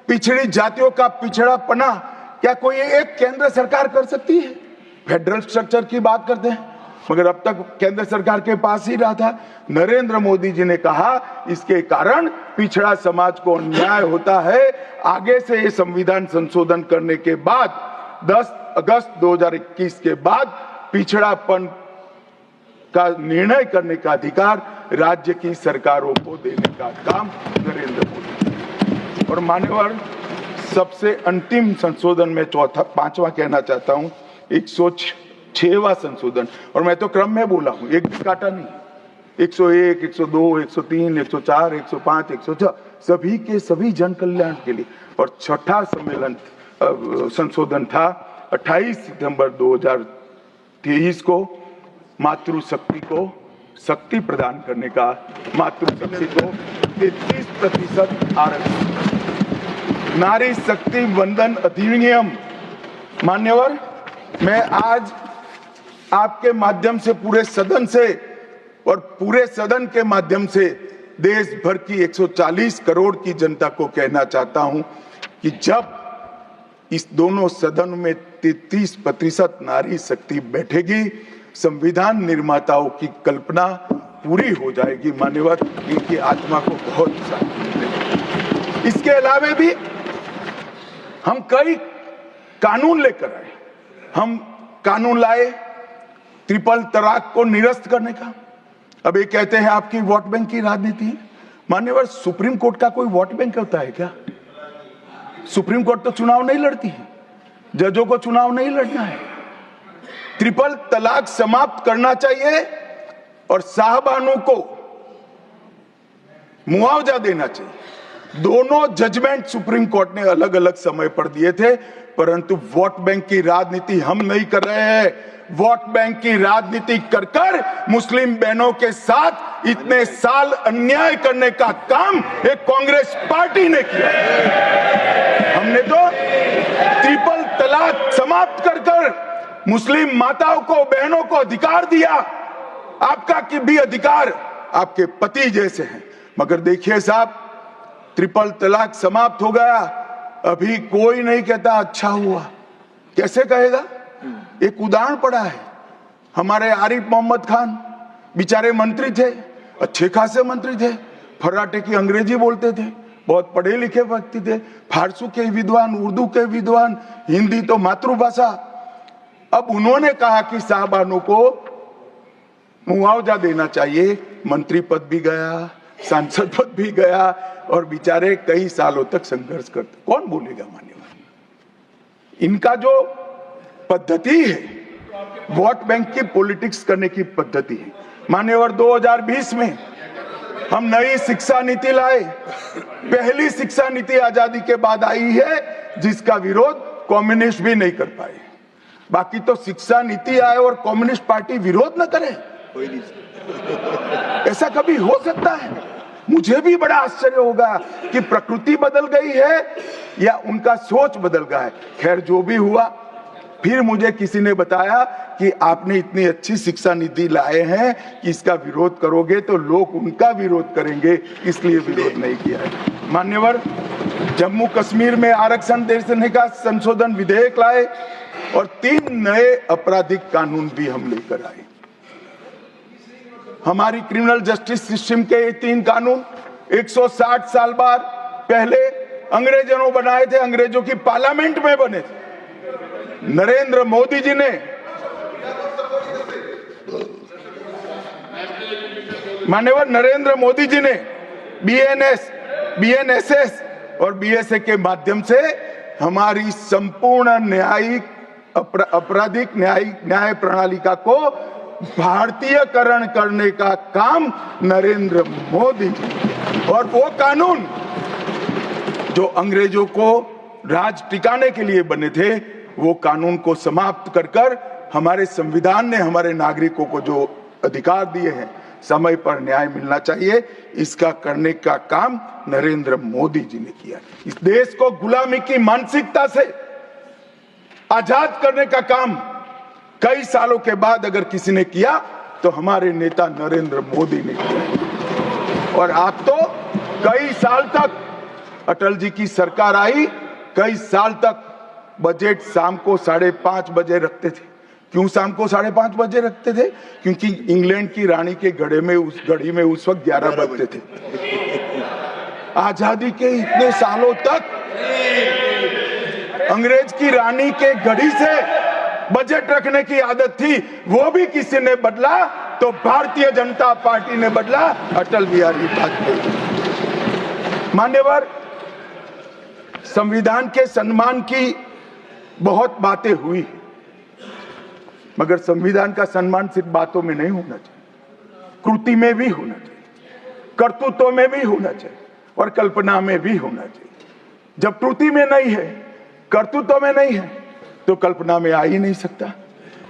पिछड़ी जातियों का पिछड़ापना क्या कोई एक केंद्र सरकार कर सकती है? फेडरल स्ट्रक्चर की बात करते हैं, मगर अब तक केंद्र सरकार के पास ही रहा था। नरेंद्र मोदी जी ने कहा इसके कारण पिछड़ा समाज को अन्याय होता है। आगे से ये संविधान संशोधन करने के बाद 10 अगस्त 2021 के बाद पिछड़ापन का निर्णय करने का अधिकार राज्य की सरकारों को देने का काम नरेंद्र मोदी। और मान्यवर सबसे अंतिम संशोधन में पांचवा कहना चाहता हूं, 106वां संशोधन, और मैं तो क्रम में बोला हूं, एक भी काटा नहीं। 101, 102, 103, 104, 105, 106 सभी के सभी जन कल्याण के लिए। और छठा सम्मेलन संशोधन था 28 सितंबर 2023 को मातृशक्ति को शक्ति प्रदान करने का, मातृशक्ति को 33% आरक्षण, नारी शक्ति वंदन अधिनियम। मान्यवर, मैं आज आपके माध्यम से पूरे सदन से और पूरे सदन के माध्यम से देश भर की 140 करोड़ की जनता को कहना चाहता हूं कि जब इस दोनों सदन में 33% नारी शक्ति बैठेगी, संविधान निर्माताओं की कल्पना पूरी हो जाएगी। मान्यवर, इनकी आत्मा को बहुत शांति मिलेगी। इसके अलावा भी हम कई कानून लेकर आए। हम कानून लाए ट्रिपल तलाक को निरस्त करने का। अब ये कहते हैं आपकी वोट बैंक की राजनीति है। मान्यवर, सुप्रीम कोर्ट का कोई वोट बैंक होता है क्या? सुप्रीम कोर्ट तो चुनाव नहीं लड़ती है, जजों को चुनाव नहीं लड़ना है। ट्रिपल तलाक समाप्त करना चाहिए और साहबानों को मुआवजा देना चाहिए। दोनों जजमेंट सुप्रीम कोर्ट ने अलग अलग समय पर दिए थे, परंतु वोट बैंक की राजनीति हम नहीं कर रहे हैं। वोट बैंक की राजनीति कर कर मुस्लिम बहनों के साथ इतने साल अन्याय करने का काम एक कांग्रेस पार्टी ने किया। हमने तो ट्रिपल तलाक समाप्त कर कर मुस्लिम माताओं को, बहनों को अधिकार दिया। आपका कि भी अधिकार आपके पति जैसे हैं, मगर देखिए साहब, ट्रिपल तलाक समाप्त हो गया, अभी कोई नहीं कहता अच्छा हुआ। कैसे कहेगा? एक उदाहरण पड़ा है, हमारे आरिफ मोहम्मद खान बेचारे मंत्री थे, अच्छे खासे मंत्री थे, फर्राटे की अंग्रेजी बोलते थे, बहुत पढ़े लिखे व्यक्ति थे, फारसी के विद्वान, उर्दू के विद्वान, हिंदी तो मातृभाषा। अब उन्होंने कहा कि साहबानों को मुआवजा देना चाहिए। मंत्री पद भी गया, सांसद पद भी गया और बेचारे कई सालों तक संघर्ष करते। कौन बोलेगा? मान्यवर, इनका जो पद्धति है, वोट बैंक की पॉलिटिक्स करने की पद्धति है। मान्यवर, 2020 में हम नई शिक्षा नीति लाए। पहली शिक्षा नीति आजादी के बाद आई है जिसका विरोध कम्युनिस्ट भी नहीं कर पाए। बाकी तो शिक्षा नीति आए और कम्युनिस्ट पार्टी विरोध न करे, ऐसा कभी हो सकता है? मुझे भी बड़ा आश्चर्य होगा कि प्रकृति बदल गई है या उनका सोच बदल गया है। खैर, जो भी हुआ, फिर मुझे किसी ने बताया कि आपने इतनी अच्छी शिक्षा नीति लाए हैं कि इसका विरोध करोगे तो लोग उनका विरोध करेंगे, इसलिए विरोध नहीं किया है। मान्यवर, जम्मू कश्मीर में आरक्षण देने का संशोधन विधेयक लाए और 3 नए आपराधिक कानून भी हम लेकर आए। हमारी क्रिमिनल जस्टिस सिस्टम के ये 3 कानून 160 साल बाद पहले अंग्रेजों ने बनाए थे, अंग्रेजों की पार्लियामेंट में बने थे। नरेंद्र मोदी जी ने, माननीय नरेंद्र मोदी जी ने बीएनएस, बीएनएसएस और बीएसए के माध्यम से हमारी संपूर्ण न्यायिक आपराधिक न्याय प्रणालिका को भारतीयकरण करने का काम नरेंद्र मोदी जी। और वो कानून जो अंग्रेजों को राज टिकाने के लिए बने थे, वो कानून को समाप्त कर कर हमारे संविधान ने हमारे नागरिकों को जो अधिकार दिए हैं, समय पर न्याय मिलना चाहिए। इसका करने का काम नरेंद्र मोदी जी ने किया। इस देश को गुलामी की मानसिकता से आजाद करने का काम कई सालों के बाद अगर किसी ने किया तो हमारे नेता नरेंद्र मोदी ने किया। और आप तो कई साल तक अटल जी की सरकार आई, कई साल तक बजट शाम को 5:30 बजे रखते थे। क्यों शाम को 5:30 बजे रखते थे? क्योंकि इंग्लैंड की रानी के घड़ी में उस वक्त 11 बजते थे। आजादी के इतने सालों तक अंग्रेज की रानी के घड़ी से बजट रखने की आदत थी, वो भी किसी ने बदला तो भारतीय जनता पार्टी ने बदला, अटल बिहारी वाजपेयी। मान्यवर, संविधान के सम्मान की बहुत बातें हुई है, मगर संविधान का सम्मान सिर्फ बातों में नहीं होना चाहिए, कृति में भी होना चाहिए, कर्तृत्व में भी होना चाहिए और कल्पना में भी होना चाहिए। जब कृति में नहीं है, कर्तृत्व में नहीं है, तो कल्पना में आ ही नहीं सकता।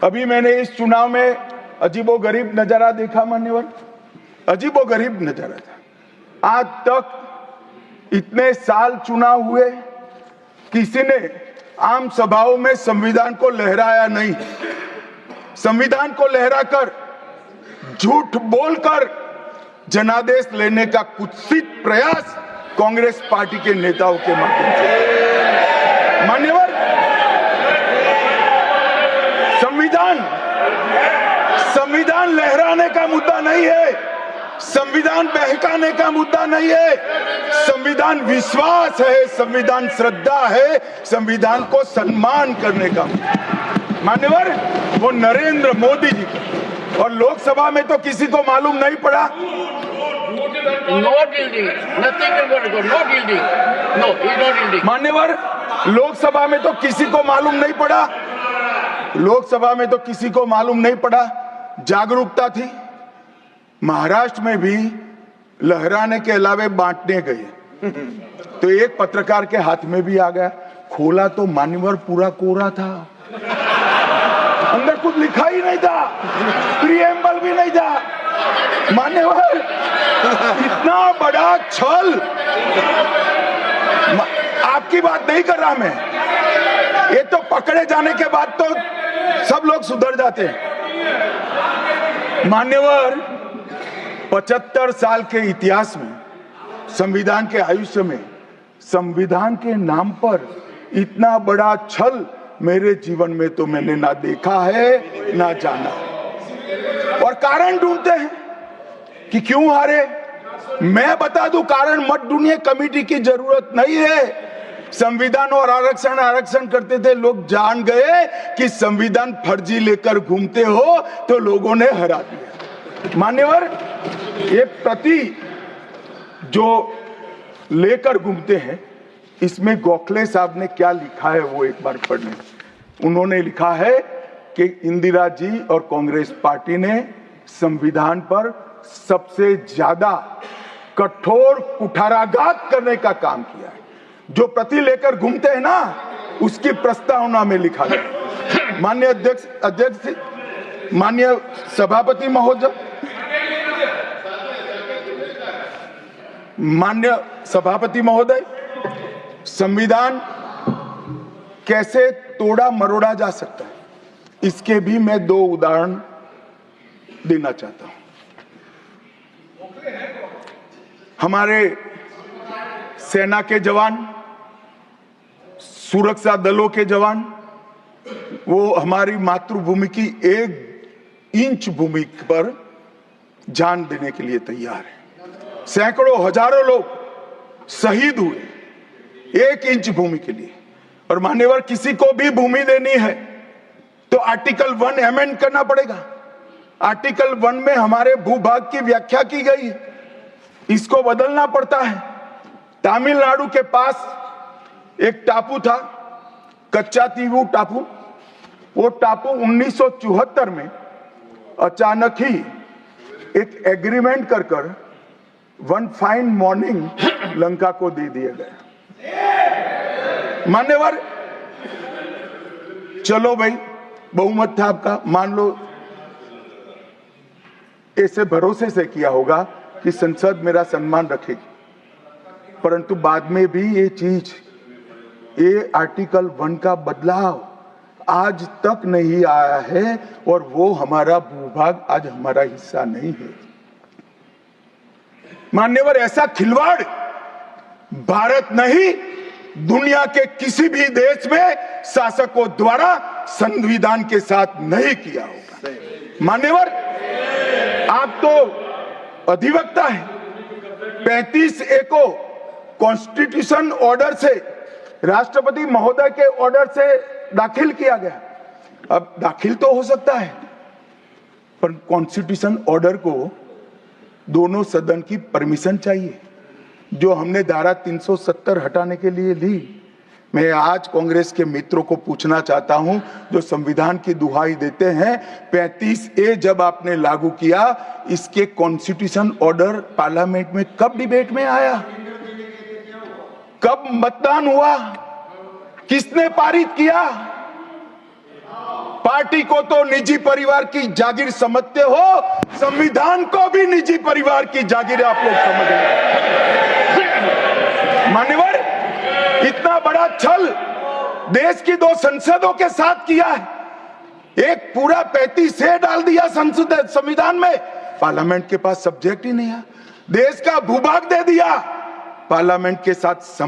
अभी मैंने इस चुनाव में अजीबोगरीब नजारा देखा मान्यवर, अजीबोगरीब नजारा था। आज तक इतने साल चुनाव हुए, किसी ने आम सभाओं में संविधान को लहराया नहीं। संविधान को लहराकर, झूठ बोलकर जनादेश लेने का कुत्सित प्रयास कांग्रेस पार्टी के नेताओं के माध्यम से। मान्यवर, संविधान लहराने का मुद्दा नहीं है, संविधान बहकाने का मुद्दा नहीं है। संविधान विश्वास है, संविधान श्रद्धा है, संविधान को सम्मान करने का। मान्यवर, वो नरेंद्र मोदी जी और लोकसभा में तो किसी को मालूम नहीं पड़ा। मान्यवर, लोकसभा में तो किसी को मालूम नहीं पड़ा, लोकसभा में तो किसी को मालूम नहीं पड़ा। जागरूकता थी। महाराष्ट्र में भी लहराने के अलावे बांटने गए तो एक पत्रकार के हाथ में भी आ गया, खोला तो मान्यवर पूरा कोरा था, अंदर कुछ लिखा ही नहीं था, प्रीएम्बल भी नहीं था। मान्यवर, इतना बड़ा छल। आपकी बात नहीं कर रहा मैं, ये तो पकड़े जाने के बाद तो सब लोग सुधर जाते हैं। मान्यवर, 75 साल के इतिहास में, संविधान के आयुष्य में, संविधान के नाम पर इतना बड़ा छल मेरे जीवन में तो मैंने ना देखा है ना जाना है। और कारण ढूंढते हैं कि क्यों हारे। मैं बता दूं, कारण मत ढूंढिए, कमेटी की जरूरत नहीं है। संविधान और आरक्षण करते थे, लोग जान गए कि संविधान फर्जी लेकर घूमते हो तो लोगों ने हरा दिया। मान्यवर, ये प्रति जो लेकर घूमते हैं, इसमें गोखले साहब ने क्या लिखा है वो एक बार पढ़ने। उन्होंने लिखा है कि इंदिरा जी और कांग्रेस पार्टी ने संविधान पर सबसे ज्यादा कठोर कुठाराघात करने का काम किया है। जो प्रति लेकर घूमते हैं ना, उसकी प्रस्तावना में लिखा गया। माननीय अध्यक्ष, माननीय सभापति महोदय, माननीय सभापति महोदय, संविधान कैसे तोड़ा मरोड़ा जा सकता है, इसके भी मैं 2 उदाहरण देना चाहता हूं। हमारे सेना के जवान, सुरक्षा दलों के जवान, वो हमारी मातृभूमि की 1 इंच भूमि पर जान देने के लिए तैयार है। सैकड़ों हजारों लोग शहीद हुए 1 इंच भूमि के लिए। और मान्यवर, किसी को भी भूमि देनी है तो आर्टिकल 1 अमेंड करना पड़ेगा। आर्टिकल 1 में हमारे भूभाग की व्याख्या की गई है, इसको बदलना पड़ता है। तमिलनाडु के पास एक टापू था, कच्चातीवू टापू। वो टापू 1974 में अचानक ही एक एग्रीमेंट कर वन फाइन मॉर्निंग लंका को दे दिया गया। मान्यवर, चलो भाई, बहुमत था आपका, मान लो ऐसे भरोसे से किया होगा कि संसद मेरा सम्मान रखेगी, परंतु बाद में भी ये चीज, ये आर्टिकल 1 का बदलाव आज तक नहीं आया है और वो हमारा भूभाग आज हमारा हिस्सा नहीं है। मान्यवर, ऐसा खिलवाड़ भारत नहीं, दुनिया के किसी भी देश में शासकों द्वारा संविधान के साथ नहीं किया होगा। मान्यवर, आप तो अधिवक्ता हैं, 35A को कॉन्स्टिट्यूशन ऑर्डर से, राष्ट्रपति महोदय के ऑर्डर से दाखिल किया गया। अब दाखिल तो हो सकता है, पर कॉन्स्टिट्यूशन ऑर्डर को दोनों सदन की परमिशन चाहिए, जो हमने धारा 370 हटाने के लिए ली। मैं आज कांग्रेस के मित्रों को पूछना चाहता हूं, जो संविधान की दुहाई देते हैं, 35A जब आपने लागू किया, इसके कॉन्स्टिट्यूशन ऑर्डर पार्लियामेंट में कब डिबेट में आया, कब मतदान हुआ, किसने पारित किया? पार्टी को तो निजी परिवार की जागीर समझते हो, संविधान को भी निजी परिवार की जागीर आप लोग समझ रहे। मान्यवर, इतना बड़ा छल देश की 2 संसदों के साथ किया है। एक पूरा 35A डाल दिया संसद संविधान में, पार्लियामेंट के पास सब्जेक्ट ही नहीं है। देश का भूभाग दे दिया, पार्लियामेंट के साथ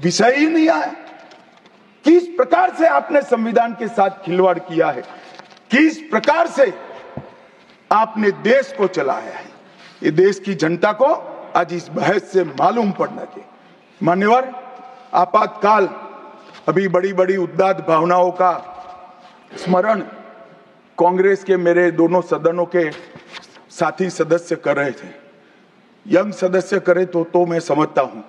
विषय ही नहीं आया। किस प्रकार से आपने संविधान के साथ खिलवाड़ किया है, किस प्रकार से आपने देश को चलाया है, ये देश की जनता को आज इस बहस से मालूम पड़ना चाहिए। मान्यवर, आपातकाल, अभी बड़ी बड़ी उदात्त भावनाओं का स्मरण कांग्रेस के मेरे दोनों सदनों के साथी सदस्य कर रहे थे। यंग सदस्य करे तो मैं समझता हूं,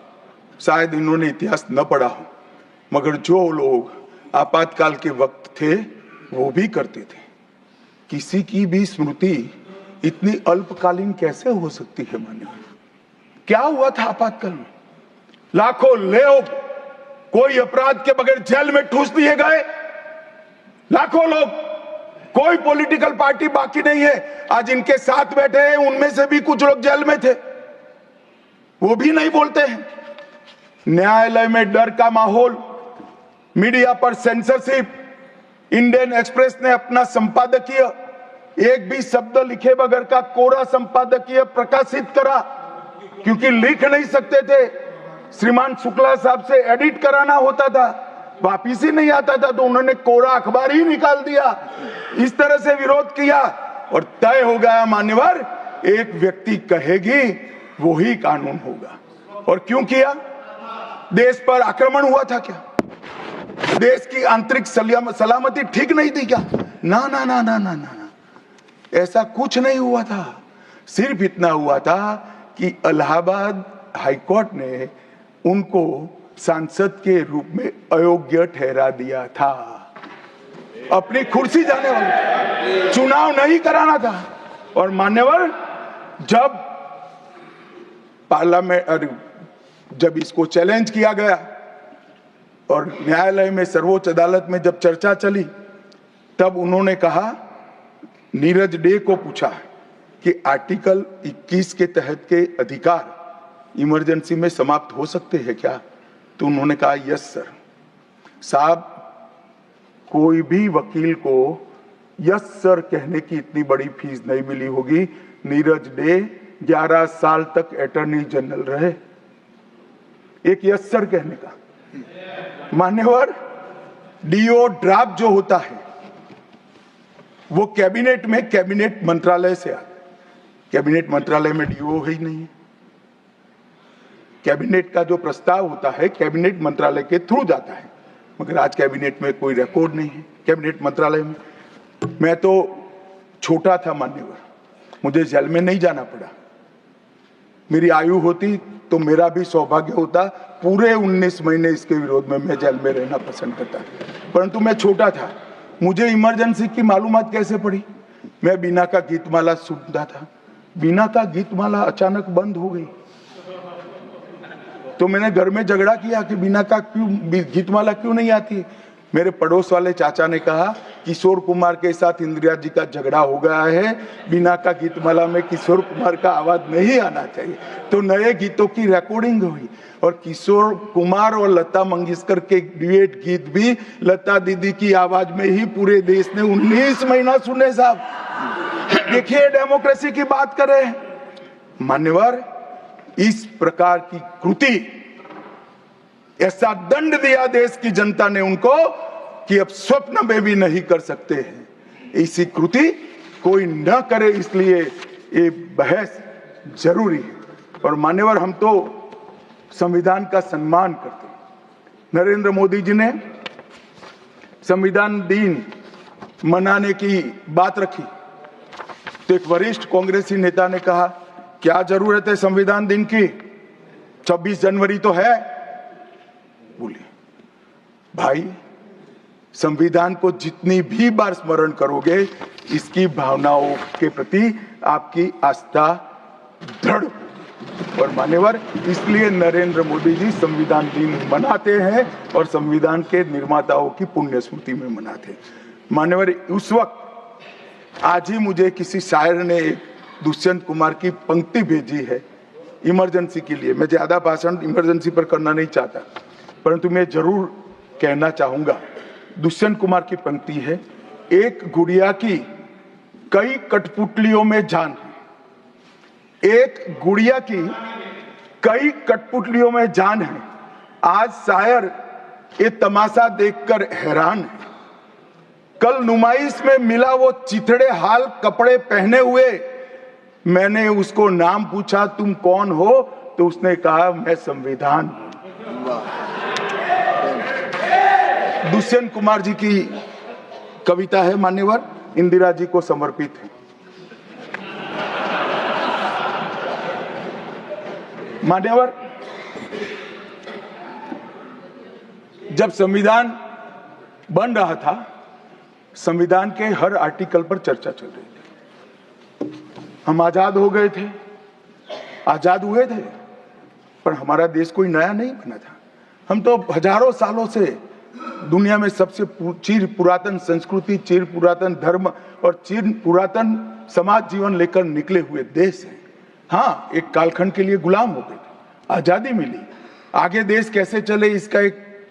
शायद इन्होंने इतिहास न पढ़ा हो, मगर जो लोग आपातकाल के वक्त थे वो भी करते थे। किसी की भी स्मृति इतनी अल्पकालीन कैसे हो सकती है? मान्यवर, क्या हुआ था आपातकाल में? लाखों लोग कोई अपराध के बगैर जेल में ठूस दिए गए, लाखों लोग, कोई पॉलिटिकल पार्टी बाकी नहीं है। आज इनके साथ बैठे हैं, उनमें से भी कुछ लोग जेल में थे, वो भी नहीं बोलते हैं। न्यायालय में डर का माहौल, मीडिया पर सेंसरशिप, इंडियन एक्सप्रेस ने अपना संपादकीय एक भी शब्द लिखे बगैर का कोरा संपादकीय प्रकाशित करा, क्योंकि लिख नहीं सकते थे। श्रीमान शुक्ला साहब से एडिट कराना होता था, वापिस ही नहीं आता था, तो उन्होंने कोरा अखबार ही निकाल दिया। इस तरह से विरोध किया और तय हो गया, मान्यवर, एक व्यक्ति कहेगी वही कानून होगा। और क्यों किया? देश पर आक्रमण हुआ था क्या? देश की आंतरिक सलामती ठीक नहीं थी क्या? ना ना ना ना ना ना, ऐसा कुछ नहीं हुआ था। सिर्फ इतना हुआ था कि इलाहाबाद हाईकोर्ट ने उनको सांसद के रूप में अयोग्य ठहरा दिया था। अपनी कुर्सी जाने वाले, चुनाव नहीं कराना था। और मान्यवर, जब पार्लियामेंट, जब इसको चैलेंज किया गया और न्यायालय में, सर्वोच्च अदालत में जब चर्चा चली, तब उन्होंने कहा, नीरज डे को पूछा कि आर्टिकल 21 के तहत के अधिकार इमरजेंसी में समाप्त हो सकते हैं क्या? तो उन्होंने कहा यस सर। साहब, कोई भी वकील को यस सर कहने की इतनी बड़ी फीस नहीं मिली होगी। नीरज डे 11 साल तक अटॉर्नी जनरल रहे, एक यस सर कहने का। मान्यवर, डीओ ड्राफ्ट जो होता है वो कैबिनेट में, कैबिनेट मंत्रालय से आता है। कैबिनेट मंत्रालय में डीओ ही नहीं है। कैबिनेट का जो प्रस्ताव होता है कैबिनेट मंत्रालय के थ्रू जाता है, मगर आज कैबिनेट में कोई रिकॉर्ड नहीं है। कैबिनेट मंत्रालय में, मैं तो छोटा था मान्यवर, मुझे जेल में नहीं जाना पड़ा। मेरी आयु होती तो मेरा भी सौभाग्य होता, पूरे 19 महीने इसके विरोध में मैं जेल में रहना पसंद करता, परंतु मैं छोटा था। मुझे इमरजेंसी की मालूमात कैसे पड़ी? मैं बीना का गीतमाला सुनता था, बीना का गीतमाला अचानक बंद हो गई, तो मैंने घर में झगड़ा किया कि बीना का क्यों गीतमाला क्यों नहीं आती। मेरे पड़ोस वाले चाचा ने कहा किशोर कुमार के साथ इंदिरा जी का झगड़ा हो गया है, बिना का गीतमाला में किशोर कुमार का आवाज नहीं आना चाहिए। तो नए गीतों की रिकॉर्डिंग हुई और किशोर कुमार और लता मंगेशकर के ड्यूएट गीत भी लता दीदी की आवाज में ही पूरे देश ने 19 महीना सुने साहब। देखिए डेमोक्रेसी की बात करें मान्यवर, इस प्रकार की कृति, ऐसा दंड दिया देश की जनता ने उनको कि अब स्वप्न में भी नहीं कर सकते हैं। ऐसी कृति कोई न करे, इसलिए ये बहस जरूरी है। और मान्यवर, हम तो संविधान का सम्मान करते हैं। नरेंद्र मोदी जी ने संविधान दिन मनाने की बात रखी तो एक वरिष्ठ कांग्रेसी नेता ने कहा क्या जरूरत है संविधान दिन की, 26 जनवरी तो है। बोले भाई, संविधान को जितनी भी बार स्मरण करोगे, इसकी भावनाओं के प्रति आपकी आस्था दृढ़। और मान्यवर, इसलिए नरेंद्र मोदी जी संविधान दिन मनाते हैं और संविधान के निर्माताओं की पुण्य स्मृति में मनाते हैं। मान्यवर, उस वक्त आज ही मुझे किसी शायर ने दुष्यंत कुमार की पंक्ति भेजी है इमरजेंसी के लिए। मैं ज्यादा भाषण इमरजेंसी पर करना नहीं चाहता, परंतु मैं जरूर कहना चाहूंगा। दुष्यंत कुमार की पंक्ति है, एक गुड़िया की कई कठपुतलियों में जान है, एक गुड़िया की कई कठपुतलियों में जान है, आज शायर ये तमाशा देखकर हैरान है। कल नुमाइश में मिला वो चिथड़े हाल कपड़े पहने हुए, मैंने उसको नाम पूछा तुम कौन हो, तो उसने कहा मैं संविधान हूं। दुष्यंत कुमार जी की कविता है मान्यवर, इंदिरा जी को समर्पित है। मान्यवर, जब संविधान बन रहा था, संविधान के हर आर्टिकल पर चर्चा चल रही थी। हम आजाद हो गए थे, आजाद हुए थे, पर हमारा देश कोई नया नहीं बना था। हम तो हजारों सालों से दुनिया में सबसे चिर पुरातन संस्कृति, चिर पुरातन धर्म और चिर पुरातन समाज जीवन लेकर निकले हुए देश हैं। हाँ, एक कालखंड के लिए गुलाम हो गए थे, आजादी मिली, आगे देश कैसे चले इसका एक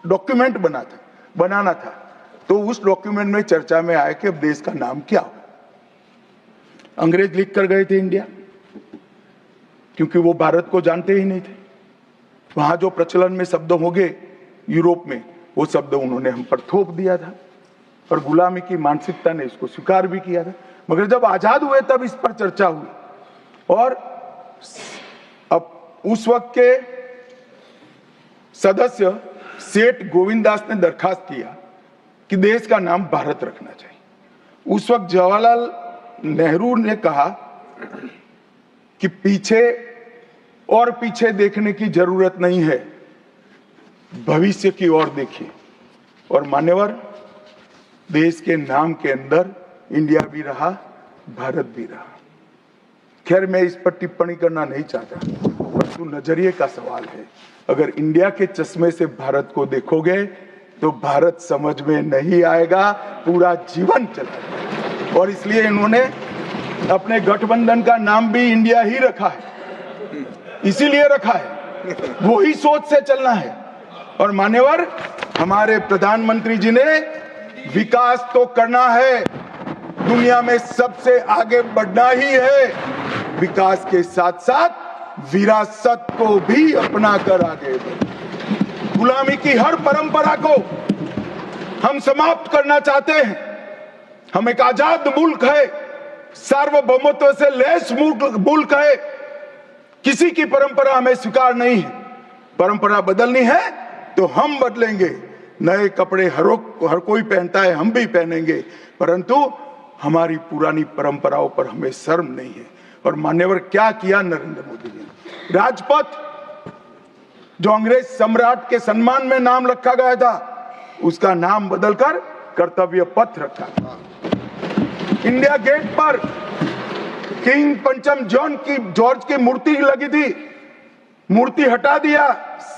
डॉक्यूमेंट बनाना था। तो उस डॉक्यूमेंट में चर्चा में आया कि अब देश का नाम क्या हो। अंग्रेज लिख कर गए थे इंडिया, क्योंकि वो भारत को जानते ही नहीं थे। वहां जो प्रचलन में शब्द होंगे यूरोप में, वो शब्द उन्होंने हम पर थोप दिया था और गुलामी की मानसिकता ने इसको स्वीकार भी किया था। मगर जब आजाद हुए तब इस पर चर्चा हुई और अब उस वक्त के सदस्य सेठ गोविंददास ने दरखास्त किया कि देश का नाम भारत रखना चाहिए। उस वक्त जवाहरलाल नेहरू ने कहा कि पीछे देखने की जरूरत नहीं है, भविष्य की ओर देखिए। और मान्यवर, देश के नाम के अंदर इंडिया भी रहा, भारत भी रहा। खैर, मैं इस पर टिप्पणी करना नहीं चाहता, परंतु नजरिए का सवाल है। अगर इंडिया के चश्मे से भारत को देखोगे तो भारत समझ में नहीं आएगा, पूरा जीवन चला। और इसलिए इन्होंने अपने गठबंधन का नाम भी इंडिया ही रखा है, इसीलिए रखा है, वही सोच से चलना है। और मान्यवर, हमारे प्रधानमंत्री जी ने विकास तो करना है, दुनिया में सबसे आगे बढ़ना ही है, विकास के साथ साथ विरासत को भी अपना कर आगे बढ़े। गुलामी की हर परंपरा को हम समाप्त करना चाहते हैं। हम एक आजाद मुल्क है, सार्वभौमत्व से लैस मुल्क है, किसी की परंपरा हमें स्वीकार नहीं है। परंपरा बदलनी है तो हम बदलेंगे, नए कपड़े हर कोई पहनता है, हम भी पहनेंगे, परंतु हमारी पुरानी परंपराओं पर हमें शर्म नहीं है। और मान्यवर, क्या किया नरेंद्र मोदी जी ने, राजपथ जो अंग्रेज सम्राट के सम्मान में नाम रखा गया था, उसका नाम बदलकर कर्तव्य पथ रखा। इंडिया गेट पर किंग पंचम जॉर्ज की मूर्ति लगी थी, मूर्ति हटा दिया,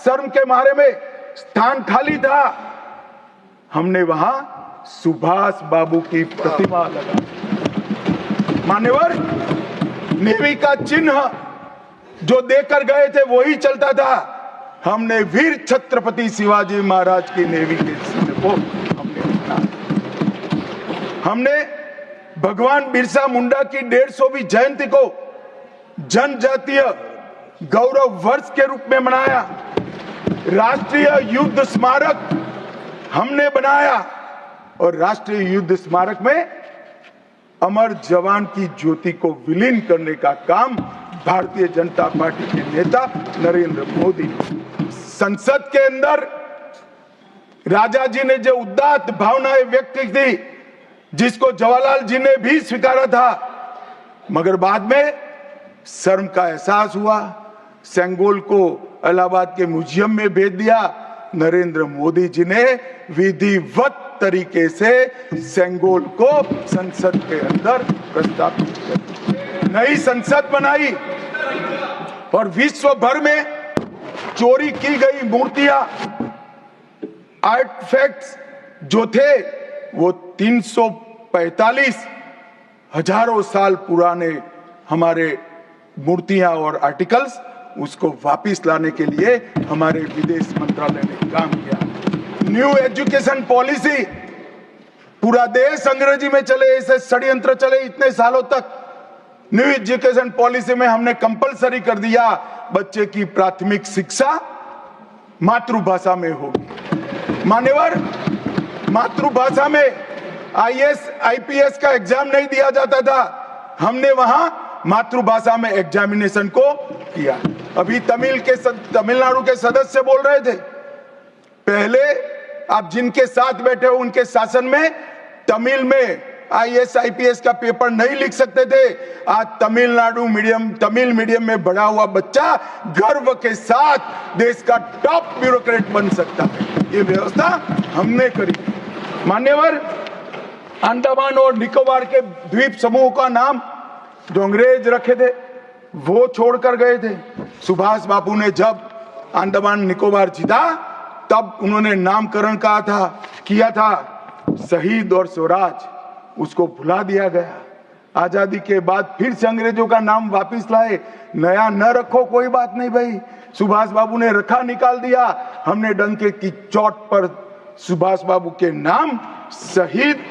शर्म के मारे में स्थान खाली था। हमने वहां सुभाष बाबू की प्रतिमा लगा। मान्यवर, नेवी का चिन्ह जो देकर गए थे वही चलता था। हमने वीर छत्रपति शिवाजी महाराज की नेवी के चिन्ह को हमने भगवान बिरसा मुंडा की 150वीं जयंती को जनजातीय गौरव वर्ष के रूप में मनाया। राष्ट्रीय युद्ध स्मारक हमने बनाया और राष्ट्रीय युद्ध स्मारक में अमर जवान की ज्योति को विलीन करने का काम भारतीय जनता पार्टी के नेता नरेंद्र मोदी। संसद के अंदर राजा जी ने जो उदात्त भावनाएं व्यक्त की थी, जिसको जवाहरलाल जी ने भी स्वीकारा था, मगर बाद में शर्म का एहसास हुआ, सेंगोल को इलाहाबाद के म्यूजियम में भेज दिया। नरेंद्र मोदी जी ने विधिवत तरीके से सेंगोल को संसद के अंदर प्रस्तावित किया, नई संसद बनाई और विश्व भर में चोरी की गई मूर्तियां, आर्टिफैक्ट्स जो थे वो 345 हजारों साल पुराने हमारे मूर्तियां और आर्टिकल्स, उसको वापस लाने के लिए हमारे विदेश मंत्रालय ने काम किया। न्यू एजुकेशन पॉलिसी, पूरा देश अंग्रेजी में चले, ऐसे षड्यंत्र चले इतने सालों तक। न्यू एजुकेशन पॉलिसी में हमने कंपलसरी कर दिया बच्चे की प्राथमिक शिक्षा मातृभाषा में होगी। मान्यवर, मातृभाषा में आईएएस आईपीएस का एग्जाम नहीं दिया जाता था, हमने वहां मातृभाषा में एग्जामिनेशन को किया। अभी तमिलनाडु के सदस्य बोल रहे थे, पहले आप जिनके साथ बैठे हो उनके शासन में तमिल में आईएएस आईपीएस का पेपर नहीं लिख सकते थे। आज तमिल मीडियम में बड़ा हुआ बच्चा गर्व के साथ देश का टॉप ब्यूरोक्रेट बन सकता है। ये व्यवस्था हमने करी। मान्यवर, अंडमान और निकोबार के द्वीप समूह का नाम जो अंग्रेज रखे थे वो छोड़कर गए थे। सुभाष बाबू ने जब अंडमान निकोबार जीता तब उन्होंने नामकरण किया था शहीद और स्वराज, उसको भुला दिया गया। आजादी के बाद फिर से अंग्रेजों का नाम वापस लाए, नया न रखो कोई बात नहीं भाई, सुभाष बाबू ने रखा निकाल दिया। हमने डंके की चोट पर सुभाष बाबू के नाम शहीद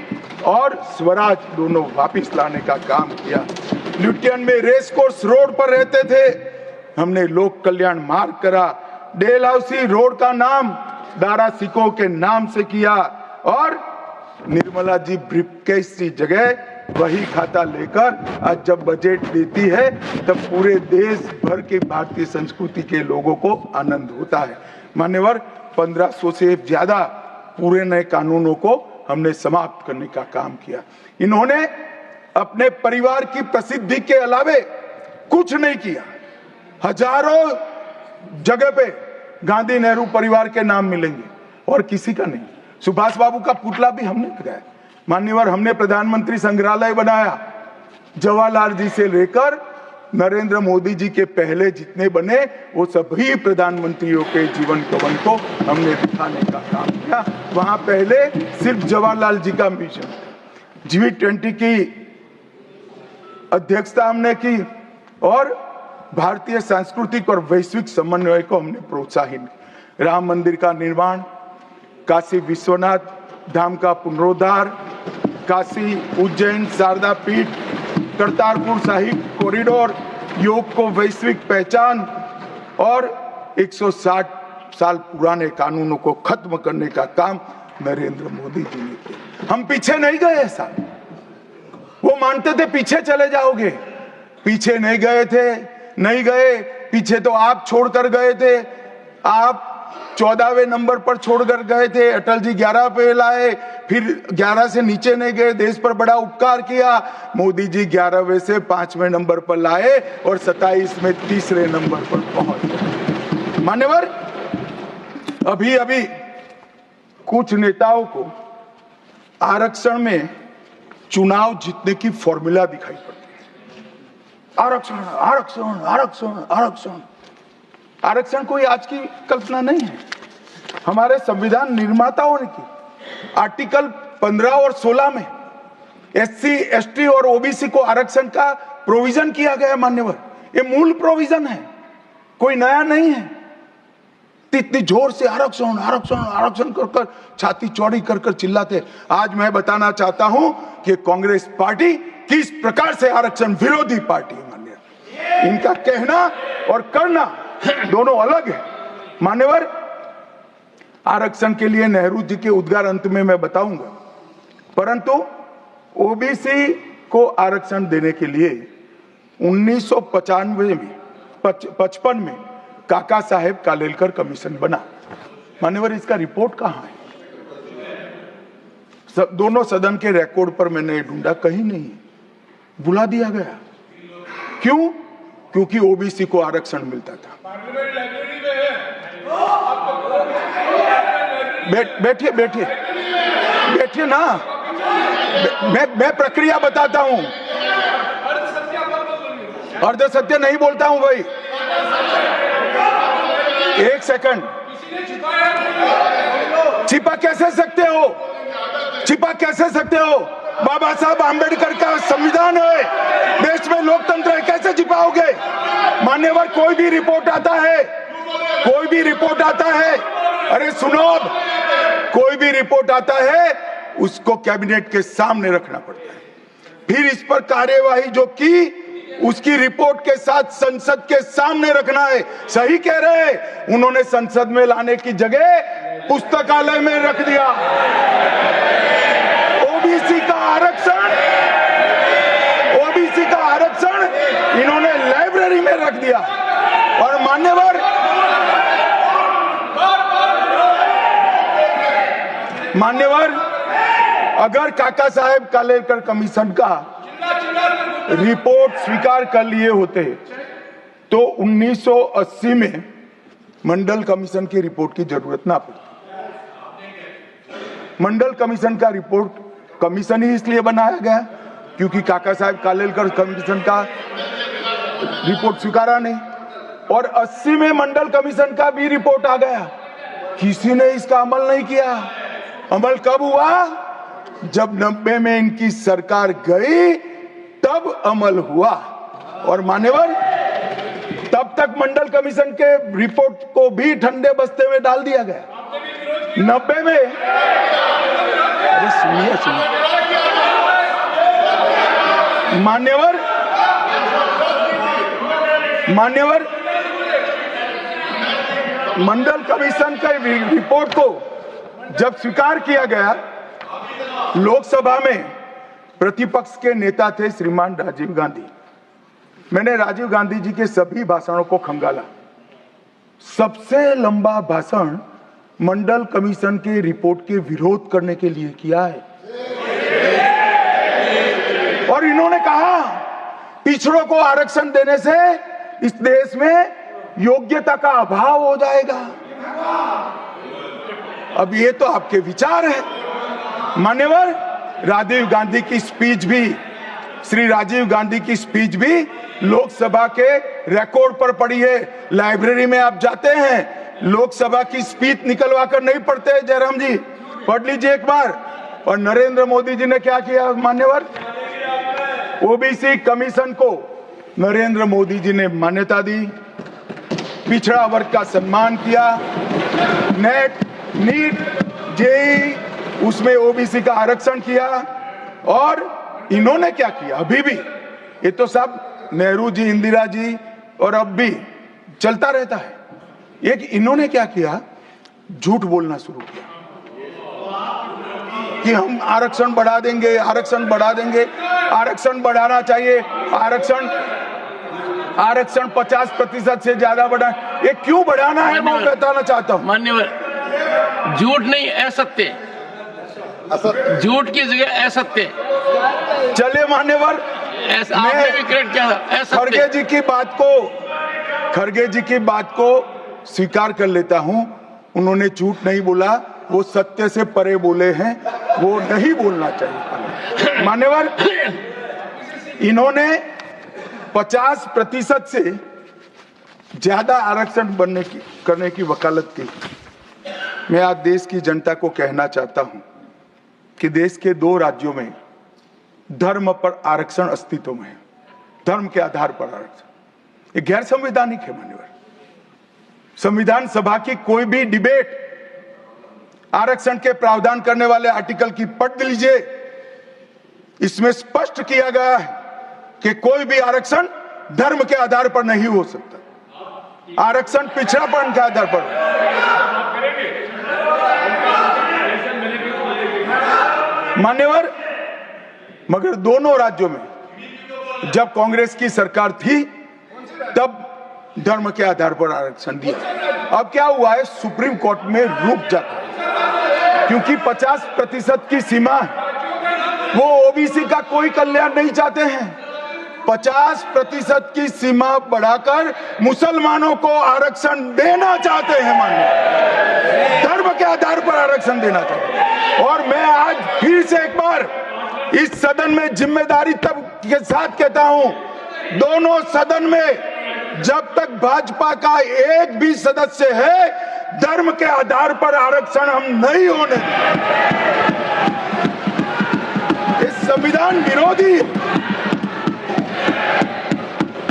और स्वराज दोनों वापस लाने का काम किया। ल्यूटियन में रेस कोर्स रोड पर रहते थे, हमने लोक कल्याण मार्ग करा। डेलहाउसी रोड का नाम दारा सिकोह के नाम से किया और निर्मला जी ब्रीफकेस की जगह वही खाता लेकर आज जब बजट देती है तब पूरे देश भर के भारतीय संस्कृति के लोगों को आनंद होता है। मान्यवर, 1500 से ज्यादा पूरे नए कानूनों को हमने समाप्त करने का काम किया। इन्होंने अपने परिवार की प्रसिद्धि के अलावे कुछ नहीं किया। हजारों जगह पे गांधी नेहरू परिवार के नाम मिलेंगे और किसी का नहीं। सुभाष बाबू का पुतला भी हमने लगाया। मान्यवर, हमने प्रधानमंत्री संग्रहालय बनाया। जवाहरलाल जी से लेकर नरेंद्र मोदी जी के पहले जितने बने वो सभी प्रधानमंत्रियों के जीवन कवन को हमने दिखाने का काम किया। वहां पहले सिर्फ जवाहरलाल जी का मिशन, G20 की अध्यक्षता हमने की और भारतीय सांस्कृतिक और वैश्विक समन्वय को हमने प्रोत्साहित। राम मंदिर का निर्माण, काशी विश्वनाथ धाम का पुनरोद्धार, काशी उज्जैन शारदा पीठ, करतारपुर साहिब कॉरिडोर, योग को वैश्विक पहचान और 160 साल पुराने कानूनों को खत्म करने का काम नरेंद्र मोदी जी ने किया। हम पीछे नहीं गए। ऐसा वो मानते थे पीछे चले जाओगे, पीछे नहीं गए। पीछे तो आप छोड़कर गए थे। आप 14वें नंबर पर छोड़कर गए थे, अटल जी 11 पे लाए, फिर 11 से नीचे नहीं गए, देश पर बड़ा उपकार किया। मोदी जी 11वें से 5वें नंबर पर लाए और 27 में तीसरे नंबर पर पहुंच गए। मान्यवर, अभी कुछ नेताओं को आरक्षण में चुनाव जीतने की फॉर्मूला दिखाई पड़ती है। आरक्षण आरक्षण आरक्षण आरक्षण आरक्षण कोई आज की कल्पना नहीं है, हमारे संविधान निर्माताओं ने की। आर्टिकल 15 और 16 में एससी, एसटी और ओबीसी को आरक्षण का प्रोविजन किया गया है मान्यवर। ये मूल प्रोविजन है, कोई नया नहीं है। इतनी जोर से आरक्षण आरक्षण आरक्षण कर कर छाती चौड़ी कर कर चिल्लाते। आज मैं बताना चाहता हूं कि कांग्रेस पार्टी किस प्रकार से आरक्षण विरोधी पार्टी है मान्यवर। इनका कहना और करना दोनों अलग है मान्यवर। आरक्षण के लिए नेहरू जी के उद्गार अंत में मैं बताऊंगा, परंतु ओबीसी को आरक्षण देने के लिए 1955 में काका साहेब कालेलकर कमीशन बना मान्यवर। इसका रिपोर्ट कहां है? दोनों सदन के रिकॉर्ड पर मैंने ढूंढा, कहीं नहीं, बुला दिया गया। क्यों? क्योंकि ओबीसी को आरक्षण मिलता था। बैठिए बैठिए बैठिए ना, मैं प्रक्रिया बताता हूं। अर्ध सत्य नहीं बोलता हूं भाई। एक सेकंड, छिपा कैसे सकते हो? छिपा कैसे सकते हो? बाबा साहब आंबेडकर का संविधान है, देश में लोकतंत्र है, कैसे छिपाओगे मान्यवर? कोई भी रिपोर्ट आता है, कोई भी रिपोर्ट आता है, अरे सुनो, अब कोई भी रिपोर्ट आता है उसको कैबिनेट के सामने रखना पड़ता है, फिर इस पर कार्यवाही जो की उसकी रिपोर्ट के साथ संसद के सामने रखना है। सही कह रहे हैं, उन्होंने संसद में लाने की जगह पुस्तकालय में रख दिया। ओबीसी का आरक्षण इन्होंने लाइब्रेरी में रख दिया। और मान्यवर अगर काका साहेब कालेलकर कमीशन का रिपोर्ट स्वीकार कर लिए होते तो 1980 में मंडल कमीशन की रिपोर्ट की जरूरत ना पड़ती। मंडल कमीशन का रिपोर्ट कमीशन ही इसलिए बनाया गया क्योंकि काका साहेब कालेलकर कमीशन का रिपोर्ट स्वीकारा नहीं, और 80 में मंडल कमीशन का भी रिपोर्ट आ गया, किसी ने इसका अमल नहीं किया। अमल कब हुआ? जब 90 में इनकी सरकार गई तब अमल हुआ। और मान्यवर तब तक मंडल कमीशन के रिपोर्ट को भी ठंडे बस्ते में डाल दिया गया। 90 में, अरे सुनिए मान्यवर मंडल कमीशन के रिपोर्ट को जब स्वीकार किया गया, लोकसभा में प्रतिपक्ष के नेता थे श्रीमान राजीव गांधी। मैंने राजीव गांधी जी के सभी भाषणों को खंगाला। सबसे लंबा भाषण मंडल कमीशन के रिपोर्ट के विरोध करने के लिए किया है। और इन्होंने कहा पिछड़ों को आरक्षण देने से इस देश में योग्यता का अभाव हो जाएगा। अब ये तो आपके विचार है मान्यवर। राजीव गांधी की स्पीच भी, श्री राजीव गांधी की स्पीच भी लोकसभा के रिकॉर्ड पर पड़ी है। लाइब्रेरी में आप जाते हैं, लोकसभा की स्पीच निकलवा कर नहीं पढ़ते। जयराम जी पढ़ लीजिए एक बार। और नरेंद्र मोदी जी ने क्या किया मान्यवर? ओबीसी कमीशन को नरेंद्र मोदी जी ने मान्यता दी, पिछड़ा वर्ग का सम्मान किया, नेट, नीट, जेई उसमें ओबीसी का आरक्षण किया। और इन्होंने क्या किया? अभी भी ये तो सब नेहरू जी, इंदिरा जी और अब भी चलता रहता है। एक इन्होंने क्या किया? झूठ बोलना शुरू किया कि हम आरक्षण बढ़ा देंगे, आरक्षण बढ़ा देंगे, आरक्षण बढ़ाना चाहिए, आरक्षण 50% से ज्यादा बढ़ा। ये क्यों बढ़ाना है मैं बताना चाहता हूं मान्यवर। झूठ नहीं, असत्य, झूठ की जगह असत्य। चले मान्यवर, आपने भी करेक्ट किया था। खड़गे जी की बात को स्वीकार कर लेता हूं। उन्होंने झूठ नहीं बोला, वो सत्य से परे बोले हैं, वो नहीं बोलना चाहिए मान्यवर। इन्होंने 50% से ज्यादा आरक्षण करने की वकालत की। मैं आज देश की जनता को कहना चाहता हूं कि देश के 2 राज्यों में धर्म पर आरक्षण अस्तित्व में है, धर्म के आधार पर आरक्षण, ये गैर संवैधानिक है माननीय। संविधान सभा की कोई भी डिबेट आरक्षण के प्रावधान करने वाले आर्टिकल की पढ़ लीजिए, इसमें स्पष्ट किया गया है कि कोई भी आरक्षण धर्म के आधार पर नहीं हो सकता, आरक्षण पिछड़ापन के आधार पर। मान्यवर, मगर दोनों राज्यों में जब कांग्रेस की सरकार थी तब धर्म के आधार पर आरक्षण दिया। अब क्या हुआ है, सुप्रीम कोर्ट में रुक जाता है क्योंकि 50% की सीमा है, वो ओबीसी का कोई कल्याण नहीं चाहते हैं। 50% की सीमा बढ़ाकर मुसलमानों को आरक्षण देना चाहते हैं, माननीय, धर्म के आधार पर आरक्षण देना चाहते हैं। और मैं आज फिर से एक बार इस सदन में जिम्मेदारी तब के साथ कहता हूं, दोनों सदन में जब तक भाजपा का एक भी सदस्य है, धर्म के आधार पर आरक्षण हम नहीं होने देंगे। इस संविधान विरोधी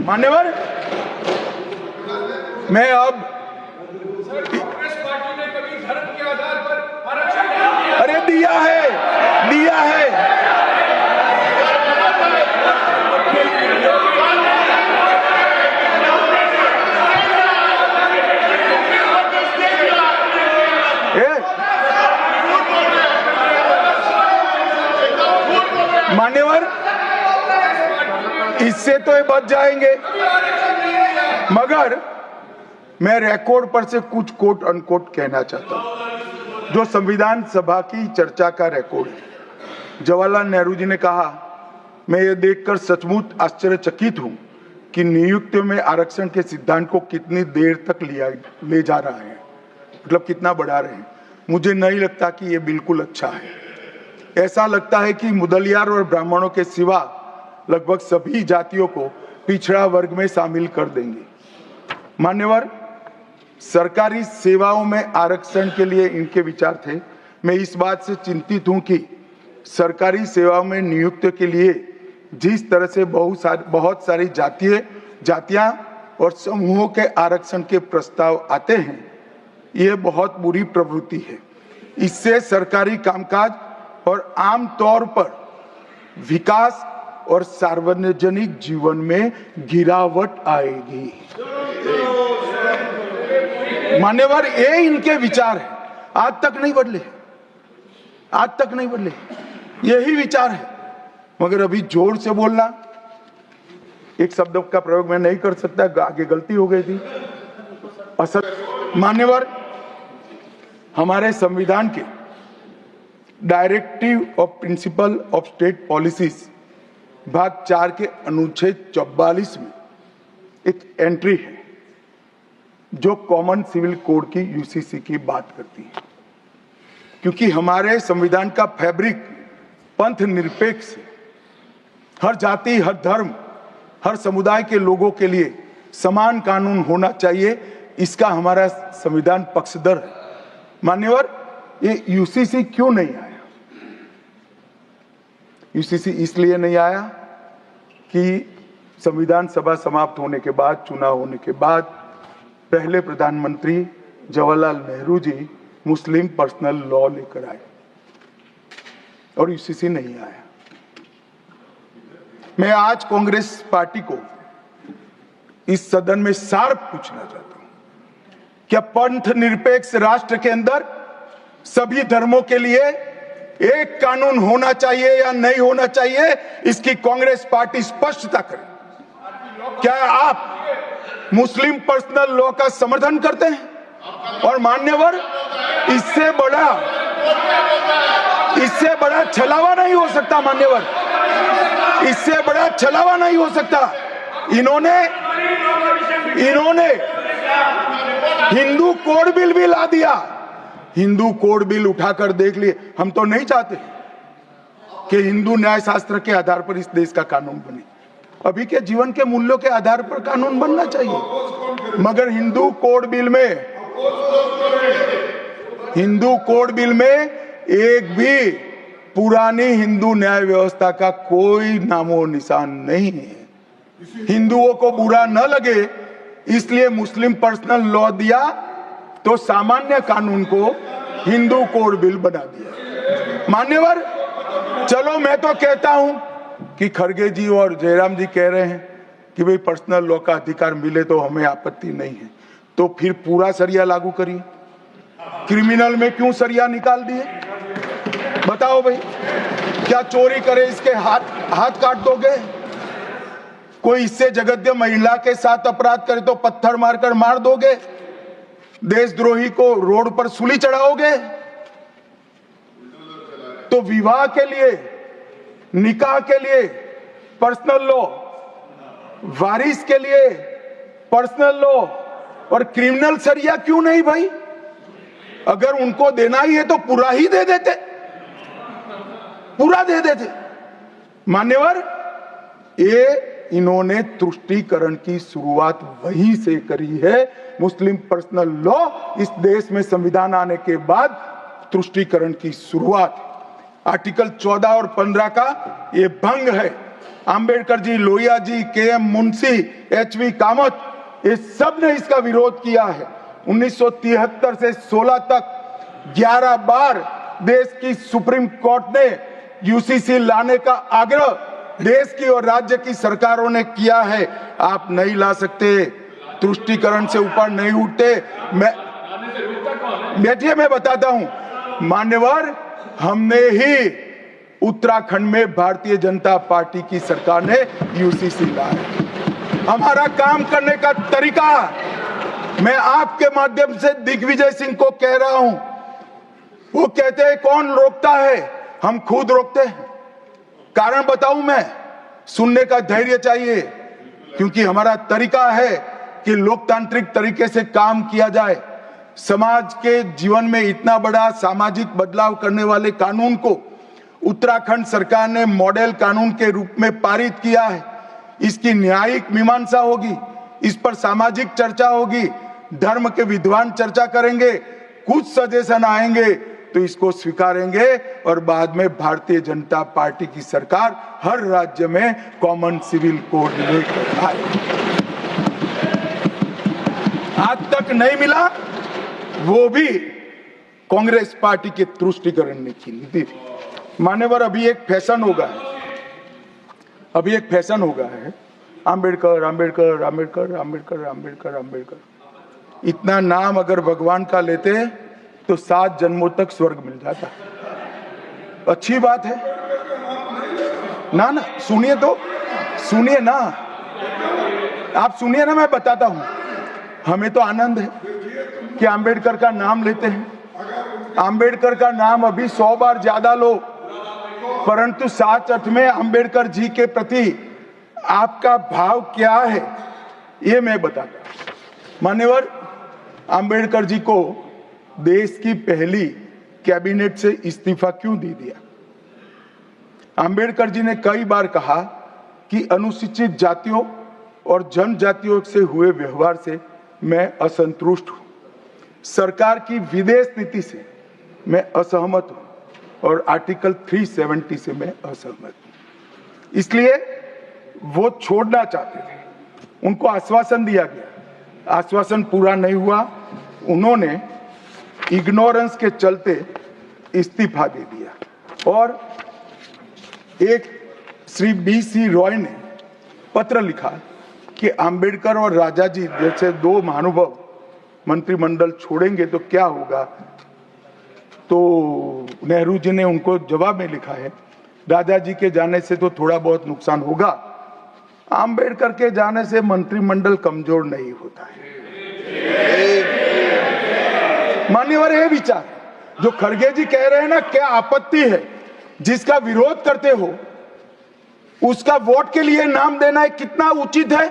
मान्यवर, मैं अब कांग्रेस पार्टी ने कभी धर्म के आधार पर आरक्षण नहीं दिया। अरे दिया है। मान्यवर, इससे तो ये बच जाएंगे, मगर मैं रिकॉर्ड पर से कुछ कोट अनकोट कहना चाहता हूं, जो संविधान सभा की चर्चा का रिकॉर्ड है। जवाहरलाल नेहरू जी ने कहा, मैं ये देखकर सचमुच आश्चर्यचकित हूं कि नियुक्ति में आरक्षण के सिद्धांत को कितनी देर तक ले जा रहा है, मतलब कितना बढ़ा रहे हैं। मुझे नहीं लगता कि ये बिल्कुल अच्छा है। ऐसा लगता है कि मुदलियार और ब्राह्मणों के सिवा लगभग सभी जातियों को पिछड़ा वर्ग में शामिल कर देंगे। मान्यवर, सरकारी सेवाओं में आरक्षण के लिए इनके विचार थे। मैं इस बात से चिंतित हूं कि सरकारी सेवाओं में नियुक्ति के लिए जिस तरह से बहुत सारी जातियां और समूहों के आरक्षण के प्रस्ताव आते हैं, यह बहुत बुरी प्रवृत्ति है। इससे सरकारी कामकाज और आम तौर पर विकास और सार्वजनिक जीवन में गिरावट आएगी। मान्यवर, ये इनके विचार है, आज तक नहीं बदले, यही विचार है। मगर अभी जोर से बोलना, एक शब्द का प्रयोग मैं नहीं कर सकता, आगे गलती हो गई थी। असल मान्यवर, हमारे संविधान के directive of principle of state policies भाग 4 के अनुच्छेद 44 में एक एंट्री है जो कॉमन सिविल कोड की यूसीसी की बात करती है। क्योंकि हमारे संविधान का फैब्रिक पंथ निरपेक्ष है, हर जाति, हर धर्म, हर समुदाय के लोगों के लिए समान कानून होना चाहिए, इसका हमारा संविधान पक्षधर है। मान्यवर, ये यूसीसी क्यों नहीं आया? यूसीसी इसलिए नहीं आया कि संविधान सभा समाप्त होने के बाद, चुनाव होने के बाद, पहले प्रधानमंत्री जवाहरलाल नेहरू जी मुस्लिम पर्सनल लॉ लेकर आए और यूसीसी नहीं आया। मैं आज कांग्रेस पार्टी को इस सदन में सार्थ पूछना चाहता हूं, क्या पंथ निरपेक्ष राष्ट्र के अंदर सभी धर्मों के लिए एक कानून होना चाहिए या नहीं होना चाहिए? इसकी कांग्रेस पार्टी स्पष्टता करे। क्या आप मुस्लिम पर्सनल लॉ का समर्थन करते हैं? और मान्यवर, इससे बड़ा छलावा नहीं हो सकता। मान्यवर, इससे बड़ा छलावा नहीं हो सकता। इन्होंने हिंदू कोड बिल भी ला दिया। हिंदू कोड बिल उठाकर देख लिए। हम तो नहीं चाहते कि हिंदू न्याय शास्त्र के आधार पर इस देश का कानून बने। अभी के जीवन के मूल्यों के आधार पर कानून बनना चाहिए, मगर हिंदू कोड बिल में एक भी पुरानी हिंदू न्याय व्यवस्था का कोई नामो निशान नहीं है। हिंदुओं को बुरा न लगे इसलिए मुस्लिम पर्सनल लॉ दिया, तो सामान्य कानून को हिंदू कोड बिल बना दिया। मान्यवर, चलो मैं तो कहता हूं कि खड़गे जी और जयराम जी कह रहे हैं कि भाई पर्सनल लॉ का अधिकार मिले तो हमें आपत्ति नहीं है, तो फिर पूरा सरिया लागू करिए। क्रिमिनल में क्यों सरिया निकाल दिए? बताओ भाई, क्या चोरी करे इसके हाथ काट दोगे? कोई इससे जगद्य महिला के साथ अपराध करे तो पत्थर मारकर मार दोगे? देशद्रोही को रोड पर सूली चढ़ाओगे? तो विवाह के लिए, निकाह के लिए पर्सनल लॉ, वारिस के लिए पर्सनल लॉ और क्रिमिनल सरिया क्यों नहीं भाई? अगर उनको देना ही है तो पूरा ही दे देते, पूरा दे देते। मान्यवर, ये इन्होंने तुष्टीकरण की शुरुआत वहीं से करी है। मुस्लिम पर्सनल लॉ इस देश में संविधान आने के बाद तुष्टीकरण की शुरुआत। आर्टिकल 14 और 15 का ये भंग है। अंबेडकर जी, लोहिया जी, के.एम. मुंशी, एच.वी. कामत, ये सब ने इसका विरोध किया है। 1973 से 16 तक 11 बार देश की सुप्रीम कोर्ट ने यूसीसी लाने का आग्रह देश की और राज्य की सरकारों ने किया है। आप नहीं ला सकते, तुष्टीकरण से ऊपर नहीं उठते। मैं बैठिए, मैं बताता हूं। मान्यवर, हमने ही उत्तराखंड में भारतीय जनता पार्टी की सरकार ने यूसीसी लाया। हमारा काम करने का तरीका, मैं आपके माध्यम से दिग्विजय सिंह को कह रहा हूं। वो कहते हैं कौन रोकता है? हम खुद रोकते हैं। कारण बताऊं मैं? सुनने का धैर्य चाहिए, क्योंकि हमारा तरीका है कि लोकतांत्रिक तरीके से काम किया जाए। समाज के जीवन में इतना बड़ा सामाजिक बदलाव करने वाले कानून को उत्तराखंड सरकार ने मॉडल कानून के रूप में पारित किया है। इसकी न्यायिक मीमांसा होगी, इस पर सामाजिक चर्चा होगी, धर्म के विद्वान चर्चा करेंगे, कुछ सजेशन आएंगे तो इसको स्वीकारेंगे और बाद में भारतीय जनता पार्टी की सरकार हर राज्य में कॉमन सिविल कोड लेकर आए। आज तक नहीं मिला, वो भी कांग्रेस पार्टी के तुष्टीकरण ने की नीति थी। मान्यवर, अभी एक फैशन हो गया है, अंबेडकर अंबेडकर अंबेडकर अंबेडकर अंबेडकर अंबेडकर। इतना नाम अगर भगवान का लेते तो 7 जन्मों तक स्वर्ग मिल जाता। अच्छी बात है ना? सुनिए तो, सुनिए ना, आप सुनिए ना, मैं बताता हूं। हमें तो आनंद है कि अंबेडकर का नाम लेते हैं। अंबेडकर का नाम अभी 100 बार ज्यादा लो, परंतु 7-8 में अंबेडकर जी के प्रति आपका भाव क्या है ये मैं बताता हूं। मान्यवर, अंबेडकर जी को देश की पहली कैबिनेट से इस्तीफा क्यों दे दिया? अंबेडकर जी ने कई बार कहा कि अनुसूचित जातियों और जनजातियों से हुए व्यवहार से मैं असंतुष्ट हूं, सरकार की विदेश नीति से मैं असहमत हूं और आर्टिकल 370 से मैं असहमत हूं। इसलिए वो छोड़ना चाहते थे। उनको आश्वासन दिया गया, आश्वासन पूरा नहीं हुआ। उन्होंने इग्नोरेंस के चलते इस्तीफा दे दिया और एक श्री B.C. रॉय ने पत्र लिखा कि अंबेडकर और राजाजी जैसे 2 महानुभाव मंत्रिमंडल छोड़ेंगे तो क्या होगा। तो नेहरू जी ने उनको जवाब में लिखा है, राजाजी के जाने से तो थोड़ा बहुत नुकसान होगा, अंबेडकर के जाने से मंत्रिमंडल कमजोर नहीं होता है। मान्यवर, ये विचार जो खड़गे जी कह रहे हैं ना, क्या आपत्ति है? जिसका विरोध करते हो उसका वोट के लिए नाम देना है, कितना उचित है?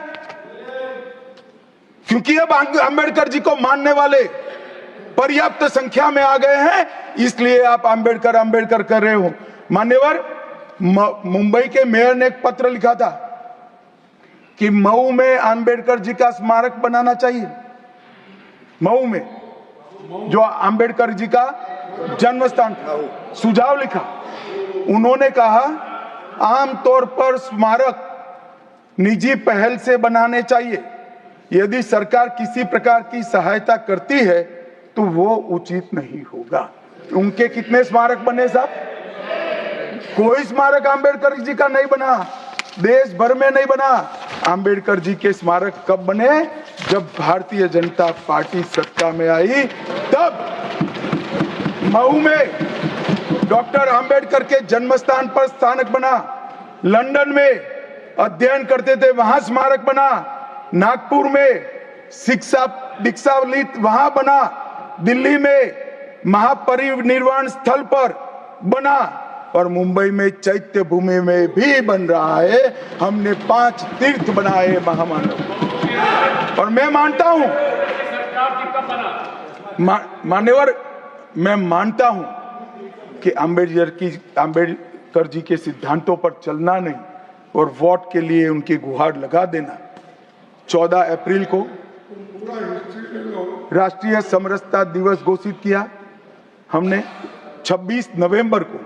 क्योंकि अब अंबेडकर जी को मानने वाले पर्याप्त संख्या में आ गए हैं, इसलिए आप अंबेडकर अंबेडकर कर रहे हो। मान्यवर, मुंबई के मेयर ने एक पत्र लिखा था कि मऊ में अंबेडकर जी का स्मारक बनाना चाहिए। मऊ में जो अंबेडकर जी का जन्म स्थान था, सुझाव लिखा। उन्होंने कहा आमतौर पर स्मारक निजी पहल से बनाने चाहिए। यदि सरकार किसी प्रकार की सहायता करती है तो वो उचित नहीं होगा। उनके कितने स्मारक बने साहब? कोई स्मारक आंबेडकर जी का नहीं बना, देश भर में नहीं बना। आंबेडकर जी के स्मारक कब बने? जब भारतीय जनता पार्टी सत्ता में आई, तब मऊ में डॉक्टर आंबेडकर के जन्म स्थान पर स्मारक बना, लंदन में अध्ययन करते थे वहां स्मारक बना, नागपुर में शिक्षा दीक्षावलित वहां बना, दिल्ली में महापरिनिर्वाण स्थल पर बना और मुंबई में चैत्य भूमि में भी बन रहा है। हमने 5 तीर्थ बनाए महामानव। और मैं मानता हूं मान्यवर, मैं मानता हूं कि आंबेडकर जी के सिद्धांतों पर चलना नहीं और वोट के लिए उनकी गुहार लगा देना। 14 अप्रैल को राष्ट्रीय समरसता दिवस घोषित किया हमने, 26 नवंबर को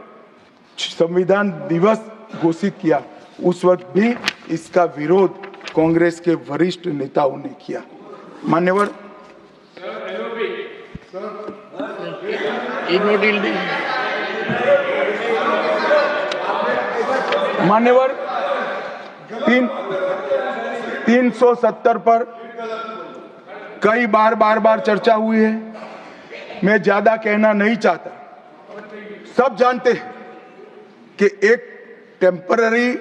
संविधान दिवस घोषित किया। उस वक्त भी इसका विरोध कांग्रेस के वरिष्ठ नेताओं ने किया। मान्यवर, मान्यवर 370 पर कई बार चर्चा हुई है। मैं ज्यादा कहना नहीं चाहता। सब जानते हैं कि एक टेम्पररी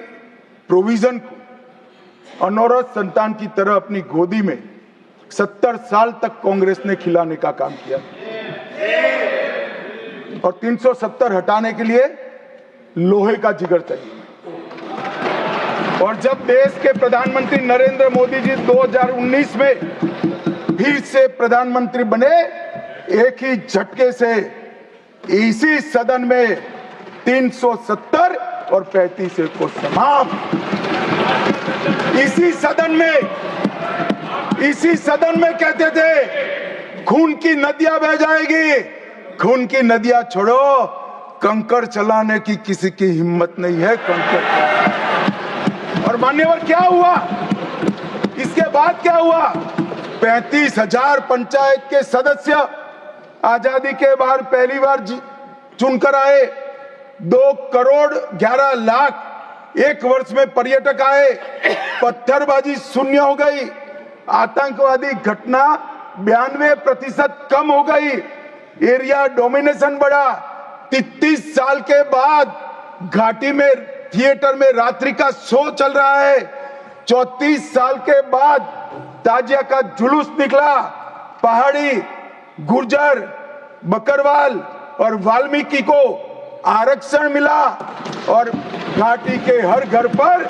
प्रोविजन को अनौरत संतान की तरह अपनी गोदी में 70 साल तक कांग्रेस ने खिलाने का काम किया और 370 हटाने के लिए लोहे का जिगर चाहिए। और जब देश के प्रधानमंत्री नरेंद्र मोदी जी 2019 में फिर से प्रधानमंत्री बने, एक ही झटके से इसी सदन में 370 और 35 को समाप्त। इसी सदन में कहते थे खून की नदियां बह जाएगी। खून की नदियां छोड़ो, कंकड़ चलाने की किसी की हिम्मत नहीं है। कंकड़। और मान्यवर क्या हुआ? इसके बाद क्या हुआ? 35,000 पंचायत के सदस्य आजादी के बाद पहली बार चुनकर आए। 2 करोड़ 11 लाख एक वर्ष में पर्यटक आए। पत्थरबाजी शून्य हो गई। आतंकवादी घटना 92% कम हो गई। एरिया डोमिनेशन बढ़ा। 33 साल के बाद घाटी में थिएटर में रात्रि का शो चल रहा है। 34 साल के बाद ताजिया का जुलूस निकला। पहाड़ी, गुर्जर, बकरवाल और वाल्मीकि को आरक्षण मिला और घाटी के हर घर पर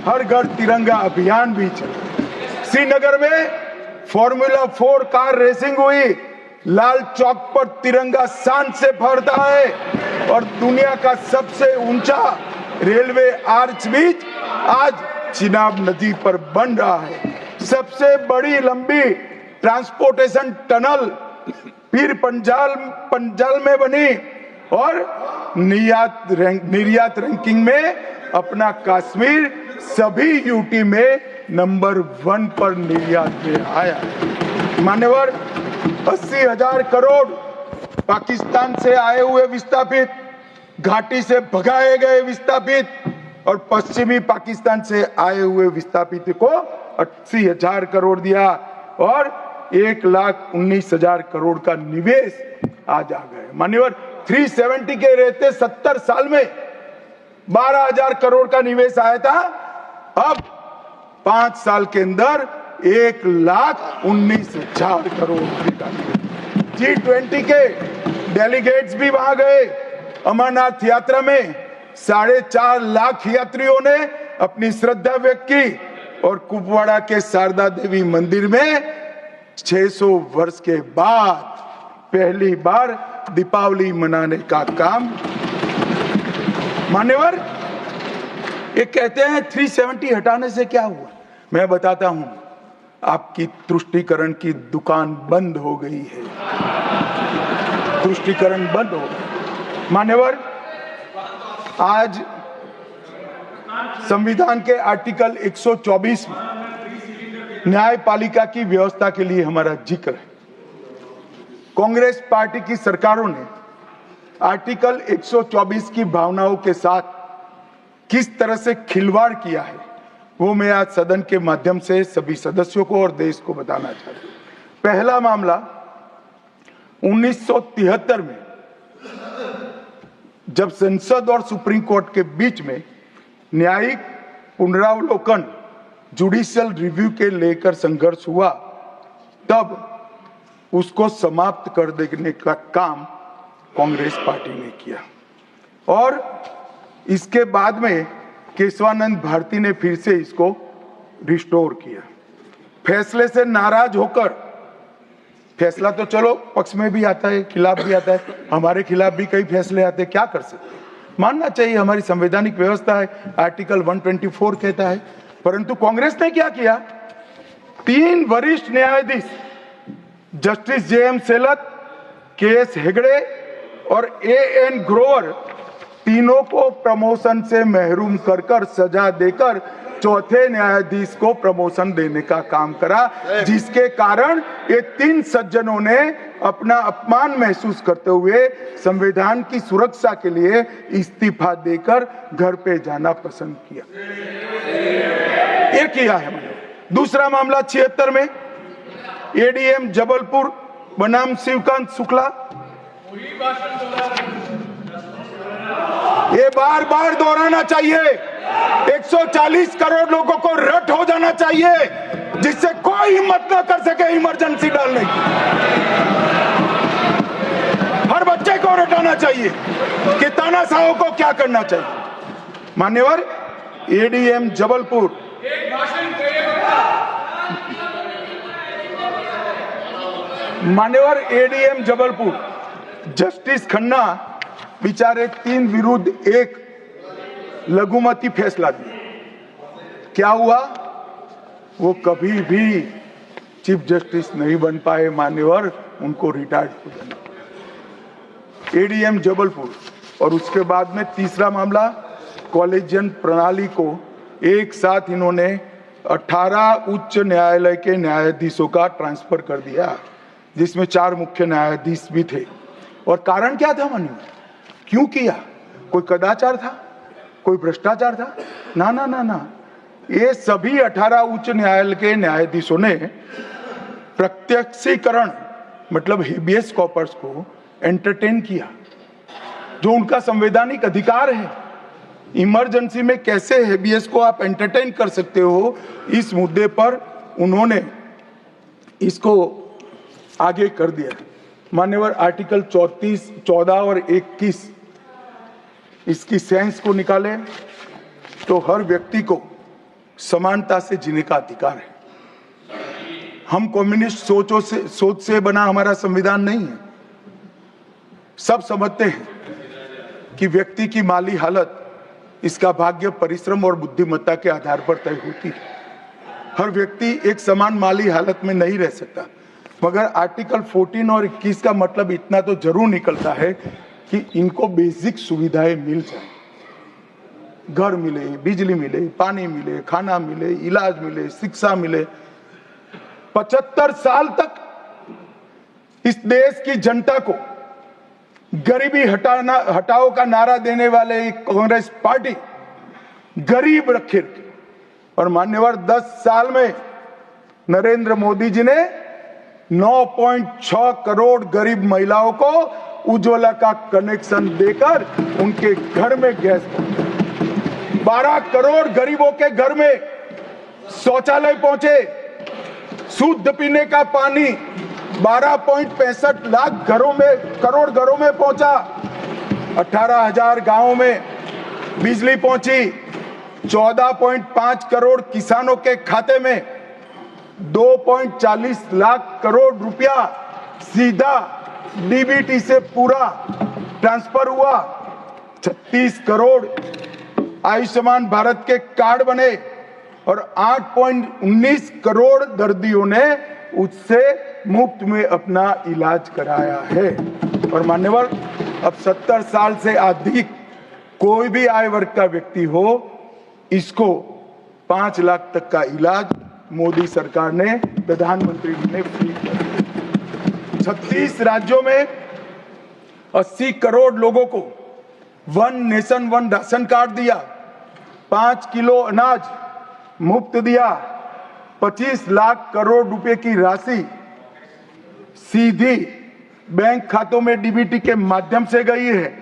हर घर तिरंगा अभियान भी चला। श्रीनगर में फॉर्मूला 4 कार रेसिंग हुई। लाल चौक पर तिरंगा शान से फहरता है और दुनिया का सबसे ऊंचा रेलवे आर्च ब्रिज आज चिनाब नदी पर बन रहा है। सबसे बड़ी लंबी ट्रांसपोर्टेशन टनल फिर पंजाल में बनी और निर्यात रैंकिंग में अपना कश्मीर सभी यूटी में नंबर 1 पर निर्यात में आया। मान्यवर 80,000 करोड़ पाकिस्तान से आए हुए विस्थापित, घाटी से भगाए गए विस्थापित और पश्चिमी पाकिस्तान से आए हुए विस्थापित को 80,000 करोड़ दिया और 1,19,000 करोड़ का निवेश आज आ गए। मान्यवर 370 के रहते 70 साल में 12,000 करोड़ का निवेश आया था। अब 5 साल के अंदर 1,19,000 करोड़ का। G20 के डेलीगेट्स भी वहां गए। अमरनाथ यात्रा में 4.5 लाख यात्रियों ने अपनी श्रद्धा व्यक्त की और कुपवाड़ा के शारदा देवी मंदिर में 600 वर्ष के बाद पहली बार दीपावली मनाने का काम। मान्यवर ये कहते हैं 370 हटाने से क्या हुआ? मैं बताता हूं, आपकी तुष्टीकरण की दुकान बंद हो गई है। तुष्टीकरण बंद हो गई। मान्यवर आज संविधान के आर्टिकल 124 में न्यायपालिका की व्यवस्था के लिए हमारा जिक्र है। कांग्रेस पार्टी की सरकारों ने आर्टिकल 124 की भावनाओं के साथ किस तरह से खिलवाड़ किया है, वो मैं आज सदन के माध्यम से सभी सदस्यों को और देश को बताना चाहता हूं। पहला मामला 1973 में जब संसद और सुप्रीम कोर्ट के बीच में न्यायिक पुनरावलोकन जुडिशियल रिव्यू के लेकर संघर्ष हुआ, तब उसको समाप्त कर देने का काम कांग्रेस पार्टी ने किया और इसके बाद में केशवानंद भारती ने फिर से इसको रिस्टोर किया। फैसले से नाराज होकर, फैसला तो चलो पक्ष में भी आता है, खिलाफ भी आता है, हमारे खिलाफ भी कई फैसले आते हैं, क्या कर सकते हैं, मानना चाहिए, हमारी संवैधानिक व्यवस्था है, आर्टिकल 124 कहता है। परंतु कांग्रेस ने क्या किया, 3 वरिष्ठ न्यायाधीश जस्टिस जे.एम. सेलत, के.एस. हेगड़े और ए.एन. ग्रोवर, तीनों को प्रमोशन से महरूम कर सजा देकर चौथे न्यायाधीश को प्रमोशन देने का काम करा, जिसके कारण ये 3 सज्जनों ने अपना अपमान महसूस करते हुए संविधान की सुरक्षा के लिए इस्तीफा देकर घर पे जाना पसंद किया। ये किया है मैंने। दूसरा मामला 76 में एडीएम जबलपुर बनाम शिवकांत शुक्ला, ये बार बार दोहराना चाहिए, 140 करोड़ लोगों को रट हो जाना चाहिए जिससे कोई हिम्मत न कर सके इमरजेंसी डालने की। हर बच्चे को रटाना चाहिए कि तानाशाहों को क्या करना चाहिए। मान्यवर एडीएम जबलपुर, मान्यवर एडीएम जबलपुर जस्टिस खन्ना बेचारे 3 विरुद्ध 1 लघुमती फैसला दिया। क्या हुआ, वो कभी भी चीफ जस्टिस नहीं बन पाए मान्यवर, उनको रिटायर्ड हो जाना। एडीएम जबलपुर और उसके बाद में तीसरा मामला कॉलेजियन प्रणाली को एक साथ इन्होंने 18 उच्च न्यायालय के न्यायाधीशों का ट्रांसफर कर दिया, जिसमें 4 मुख्य न्यायाधीश भी थे। और कारण क्या था मान्यवर, क्यों किया, कोई कदाचार था, कोई भ्रष्टाचार था? ना ना ना ना, ये सभी 18 उच्च न्यायालय के न्यायाधीशों ने प्रत्यक्षीकरण मतलब हेबियस कॉर्पस को एंटरटेन किया, जो उनका संवैधानिक अधिकार है। इमरजेंसी में कैसे हेबियस को आप एंटरटेन कर सकते हो, इस मुद्दे पर उन्होंने इसको आगे कर दिया। मान्यवर आर्टिकल 34, 14 और 21 इसकी सेंस को निकाले तो हर व्यक्ति को समानता से जीने का अधिकार है। हम कम्युनिस्ट सोच से बना हमारा संविधान नहीं है। सब समझते हैं कि व्यक्ति की माली हालत इसका भाग्य, परिश्रम और बुद्धिमत्ता के आधार पर तय होती है। हर व्यक्ति एक समान माली हालत में नहीं रह सकता, मगर आर्टिकल 14 और 21 का मतलब इतना तो जरूर निकलता है कि इनको बेसिक सुविधाएं मिल जाए, घर मिले, बिजली मिले, पानी मिले, खाना मिले, इलाज मिले, शिक्षा मिले। 75 साल तक इस देश की जनता को गरीबी हटाओ का नारा देने वाले कांग्रेस पार्टी गरीब रखे। और मान्यवर 10 साल में नरेंद्र मोदी जी ने 9.6 करोड़ गरीब महिलाओं को उज्ज्वला का कनेक्शन देकर उनके घर में गैस पहुंचा। 12 करोड़ गरीबों के घर में शौचालय पहुंचे, शुद्ध पीने का पानी 12.65 लाख करोड़ घरों में पहुंचा। 18,000 गांवों में बिजली पहुंची। 14.5 करोड़ किसानों के खाते में 2.40 लाख करोड़ रुपया सीधा डीबीटी से पूरा ट्रांसफर हुआ। 36 करोड़ आयुष्मान भारत के कार्ड बने और 8.19 करोड़ दर्दियों ने उससे मुफ्त में अपना इलाज कराया है। और मान्यवर अब 70 साल से अधिक कोई भी आय वर्ग का व्यक्ति हो, इसको 5 लाख तक का इलाज मोदी सरकार ने, प्रधानमंत्री ने फ्री कर दिया। 36 राज्यों में 80 करोड़ लोगों को one nation one ration card दिया, 5 किलो अनाज मुफ्त दिया, 25 लाख करोड़ रुपए की राशि सीधी बैंक खातों में डीबीटी के माध्यम से गई है।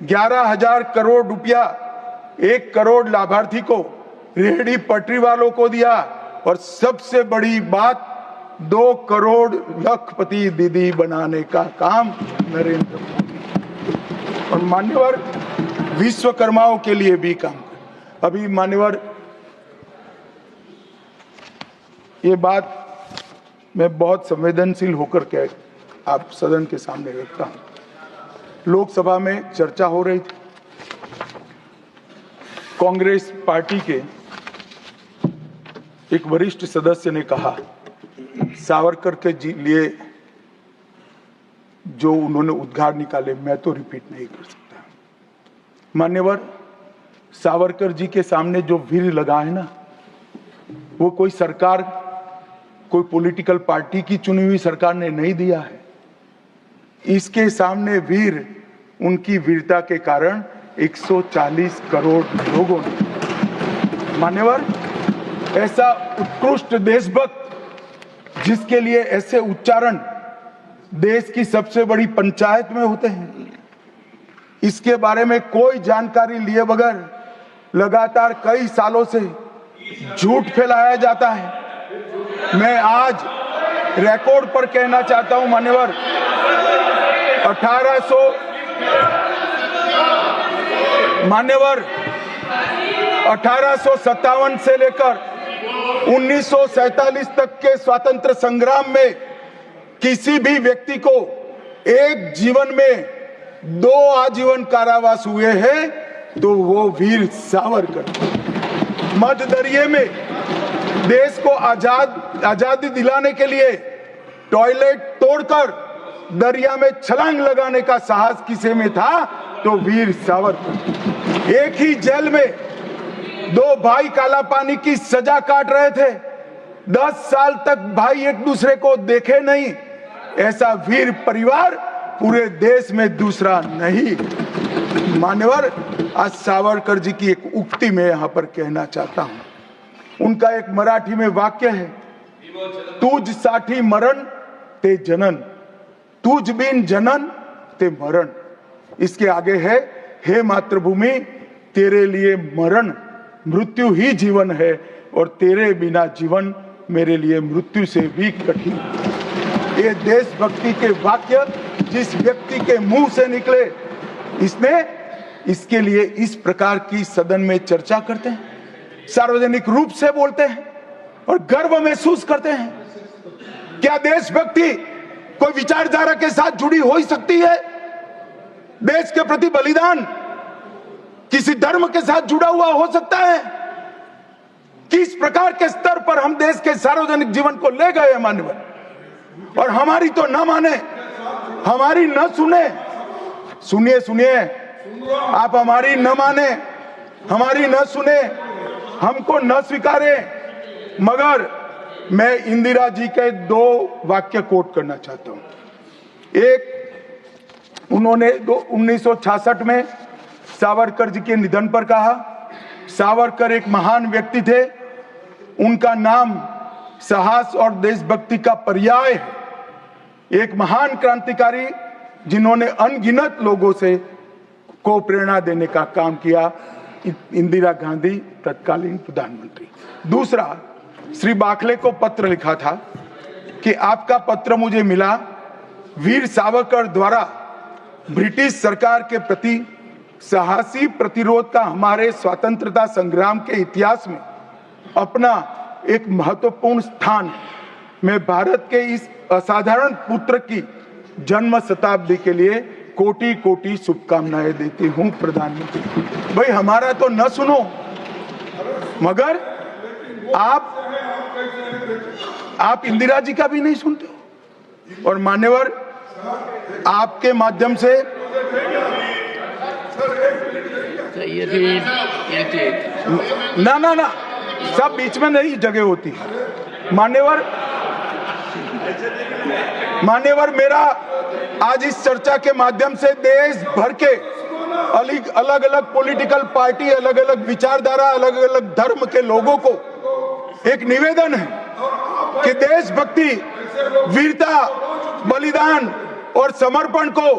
11,000 करोड़ रुपया 1 करोड़ लाभार्थी को, रेहड़ी पटरी वालों को दिया, और सबसे बड़ी बात 2 करोड़ लखपति दीदी बनाने का काम नरेंद्र मोदी। और मान्यवर विश्वकर्माओं के लिए भी काम कर। अभी मान्यवर ये बात मैं बहुत संवेदनशील होकर के आप सदन के सामने रखता हूं। लोकसभा में चर्चा हो रही थी, कांग्रेस पार्टी के एक वरिष्ठ सदस्य ने कहा सावरकर के लिए जो उन्होंने उद्गार निकाले मैं तो रिपीट नहीं कर सकता। मान्यवर सावरकर जी के सामने जो वीर लगा है ना, वो कोई सरकार, कोई पॉलिटिकल पार्टी की चुनी हुई सरकार ने नहीं दिया है। इसके सामने वीर, उनकी वीरता के कारण 140 करोड़ लोगों ने। मान्यवर ऐसा उत्कृष्ट देशभक्त जिसके लिए ऐसे उच्चारण देश की सबसे बड़ी पंचायत में होते हैं, इसके बारे में कोई जानकारी लिए बगैर लगातार कई सालों से झूठ फैलाया जाता है। मैं आज रिकॉर्ड पर कहना चाहता हूं मान्यवर, 1857 से लेकर 1947 तक के स्वतंत्र संग्राम में किसी भी व्यक्ति को एक जीवन में 2 आजीवन कारावास हुए हैं तो वो वीर सावरकर। मध्य दरिये में देश को आजादी दिलाने के लिए टॉयलेट तोड़कर दरिया में छलांग लगाने का साहस किसे में था तो वीर सावरकर। एक ही जेल में 2 भाई काला पानी की सजा काट रहे थे, 10 साल तक भाई एक दूसरे को देखे नहीं। ऐसा वीर परिवार पूरे देश में दूसरा नहीं। मान्यवर आज सावरकर जी की एक उक्ति में यहां पर कहना चाहता हूं। उनका एक मराठी में वाक्य है, तुझ साठी मरण ते जनन, तुझ बिन जनन ते मरण। इसके आगे है, हे मातृभूमि तेरे लिए मरण मृत्यु ही जीवन है और तेरे बिना जीवन मेरे लिए मृत्यु से भी कठिन। ये देशभक्ति के वाक्य जिस व्यक्ति के मुंह से निकले, इसके लिए इस प्रकार की सदन में चर्चा करते हैं, सार्वजनिक रूप से बोलते हैं और गर्व महसूस करते हैं। क्या देशभक्ति कोई विचारधारा के साथ जुड़ी हो ही सकती है? देश के प्रति बलिदान किसी धर्म के साथ जुड़ा हुआ हो सकता है? किस प्रकार के स्तर पर हम देश के सार्वजनिक जीवन को ले गए हैं मान्यवर, और हमारी तो न माने, हमारी न सुने। सुनिए, आप हमारी न माने, हमारी न सुने, हमको न स्वीकारे, मगर मैं इंदिरा जी के 2 वाक्य कोट करना चाहता हूं। एक, उन्होंने 1966 में सावरकर जी के निधन पर कहा, सावरकर एक महान व्यक्ति थे, उनका नाम साहस और देशभक्ति का पर्याय है। एक महान क्रांतिकारी जिन्होंने अनगिनत लोगों से को प्रेरणा देने का काम किया, इंदिरा गांधी तत्कालीन प्रधानमंत्री। दूसरा, श्री बाखले को पत्र लिखा था कि आपका पत्र मुझे मिला, वीर सावरकर द्वारा ब्रिटिश सरकार के प्रति साहसी प्रतिरोध का हमारे स्वतंत्रता संग्राम के इतिहास में अपना एक महत्वपूर्ण स्थान। मैं भारत के इस असाधारण पुत्र की जन्म शताब्दी के लिए कोटि कोटि शुभकामनाएं देती हूं प्रधानमंत्री। भाई हमारा तो न सुनो, मगर आप इंदिरा जी का भी नहीं सुनते हो। और मान्यवर आपके माध्यम से ये सीट ना ना ना, सब बीच में नहीं जगह होती। मान्यवर, मेरा आज इस चर्चा के माध्यम से देश भर के अलग अलग पॉलिटिकल पार्टी, अलग अलग विचारधारा, अलग अलग धर्म के लोगों को एक निवेदन है कि देशभक्ति, वीरता, बलिदान और समर्पण को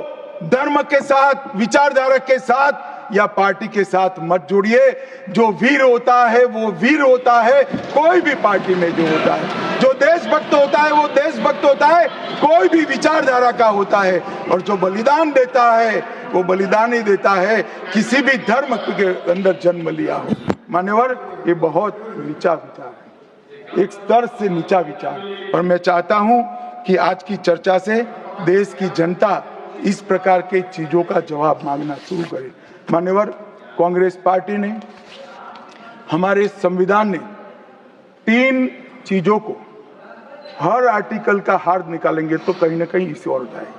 धर्म के साथ, विचारधारा के साथ या पार्टी के साथ मत जोड़िए। जो वीर होता है वो वीर होता है, कोई भी पार्टी में जो होता है। जो देशभक्त होता है वो देशभक्त होता है, कोई भी विचारधारा का होता है। और जो बलिदान देता है वो बलिदान ही देता है, किसी भी धर्म के अंदर जन्म लिया हो। मान्यवर, ये बहुत नीचा विचार है, एक स्तर से नीचा विचार। और मैं चाहता हूं कि आज की चर्चा से देश की जनता इस प्रकार के चीजों का जवाब मांगना शुरू करे। मान्यवर, कांग्रेस पार्टी ने, हमारे संविधान ने 3 चीजों को, हर आर्टिकल का हार्द निकालेंगे तो कहीं ना कहीं इसे और उठाएंगे।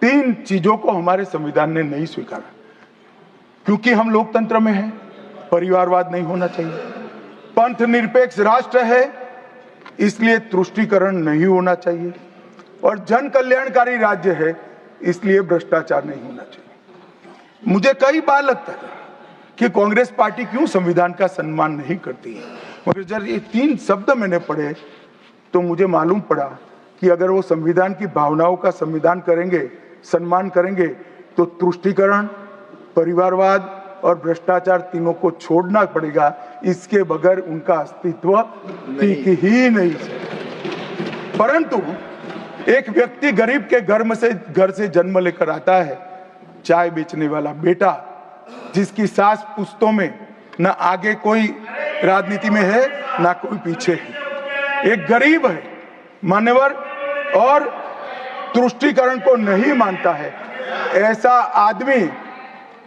3 चीजों को हमारे संविधान ने नहीं स्वीकारा, क्योंकि हम लोकतंत्र में हैं, परिवारवाद नहीं होना चाहिए, पंथ निरपेक्ष राष्ट्र है इसलिए तुष्टीकरण नहीं होना चाहिए, और जन कल्याणकारी राज्य है इसलिए भ्रष्टाचार नहीं होना चाहिए। मुझे कई बार लगता है कि कांग्रेस पार्टी क्यों संविधान का सम्मान नहीं करती है, मगर जब ये 3 शब्द मैंने पढ़े तो मुझे मालूम पड़ा कि अगर वो संविधान की भावनाओं का संविधान करेंगे, सम्मान करेंगे, तो तुष्टीकरण, परिवारवाद और भ्रष्टाचार तीनों को छोड़ना पड़ेगा। इसके बगैर उनका अस्तित्व टिक ही नहीं। परंतु एक व्यक्ति गरीब के घर से जन्म लेकर आता है, चाय बेचने वाला बेटा, जिसकी सास पुश्तों में न आगे कोई राजनीति में है ना कोई पीछे है, एक गरीब है मान्यवर, और तुष्टीकरण को नहीं मानता है। ऐसा आदमी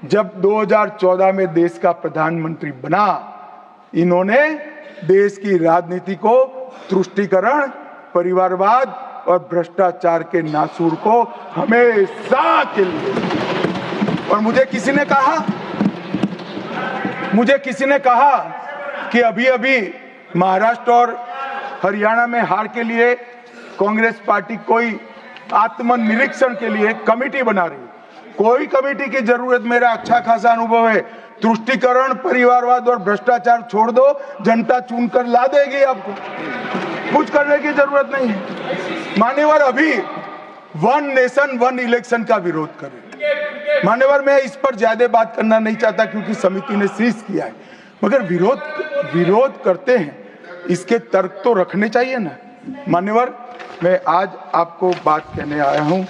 जब 2014 में देश का प्रधानमंत्री बना, इन्होंने देश की राजनीति को तुष्टीकरण, परिवारवाद और भ्रष्टाचार के नासूर को हमेशा के लिए। और मुझे किसी ने कहा कि अभी अभी महाराष्ट्र और हरियाणा में हार के लिए कांग्रेस पार्टी कोई आत्मनिरीक्षण के लिए कमेटी बना रही है। कोई कमेटी की जरूरत, मेरा अच्छा खासा अनुभव है। तुष्टीकरण, परिवारवाद और भ्रष्टाचार छोड़ दो, जनता चुनकर ला देगी आपको, कुछ करने की जरूरत नहीं है। मान्यवर, अभी 1 नेशन 1 इलेक्शन का विरोध करें। मान्यवर, मैं इस पर ज्यादा बात करना नहीं चाहता क्योंकि समिति ने शीश किया है, मगर विरोध करते हैं, इसके तर्क तो रखने चाहिए ना। मान्यवर, मैं आज आपको बात कहने आया हूं।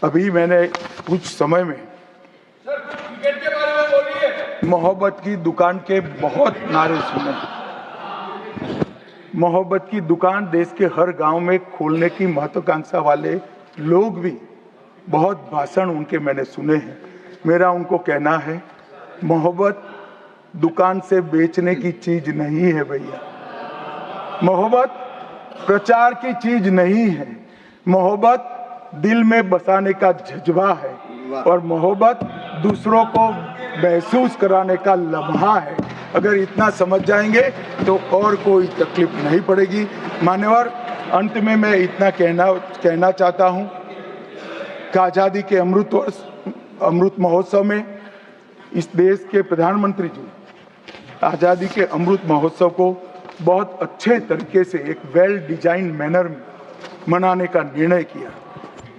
अभी मैंने कुछ समय में मोहब्बत की दुकान के बहुत नारे सुने। मोहब्बत की दुकान देश के हर गांव में खोलने की महत्वाकांक्षा वाले लोग भी, बहुत भाषण उनके मैंने सुने हैं। मेरा उनको कहना है, मोहब्बत दुकान से बेचने की चीज नहीं है भैया। मोहब्बत प्रचार की चीज नहीं है। मोहब्बत दिल में बसाने का जज्बा है, और मोहब्बत दूसरों को महसूस कराने का लम्हा है। अगर इतना समझ जाएंगे तो और कोई तकलीफ नहीं पड़ेगी। मान्यवर, अंत में मैं इतना कहना चाहता हूं कि आजादी के अमृत महोत्सव में इस देश के प्रधानमंत्री जी आजादी के अमृत महोत्सव को बहुत अच्छे तरीके से एक वेल डिजाइन मैनर में मनाने का निर्णय किया।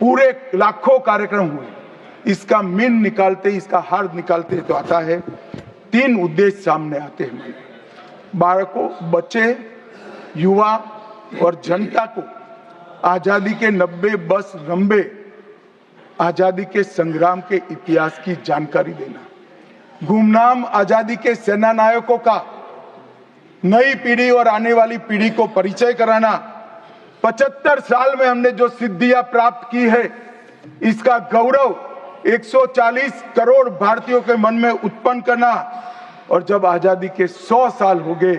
पूरे लाखों कार्यक्रम हुए। इसका मीन निकालते, इसका हार्द निकालते तो आता है 3 उद्देश्य सामने आते हैं। बालकों, बच्चे, युवा और जनता को आजादी के 90 वर्ष लंबे आजादी के संग्राम के इतिहास की जानकारी देना। गुमनाम आजादी के सेना नायकों का नई पीढ़ी और आने वाली पीढ़ी को परिचय कराना। 75 साल में हमने जो सिद्धियां प्राप्त की है, इसका गौरव 140 करोड़ भारतीयों के मन में उत्पन्न करना। और जब आजादी के 100 साल हो गए,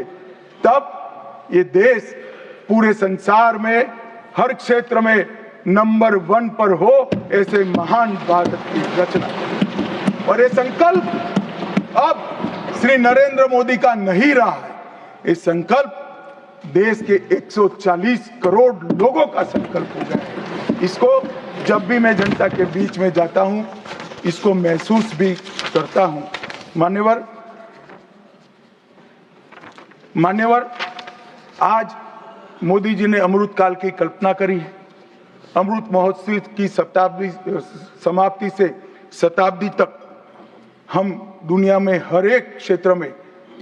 तब ये देश पूरे संसार में हर क्षेत्र में नंबर 1 पर हो, ऐसे महान भारत की रचना। और ये संकल्प अब श्री नरेंद्र मोदी का नहीं रहा है। ये संकल्प देश के 140 करोड़ लोगों का संकल्प हो गया है। इसको जब भी मैं जनता के बीच में जाता हूं, इसको महसूस भी करता हूं। मान्यवर, आज मोदी जी ने अमृत काल की कल्पना करी है। अमृत महोत्सव की समाप्ति से शताब्दी तक हम दुनिया में हर एक क्षेत्र में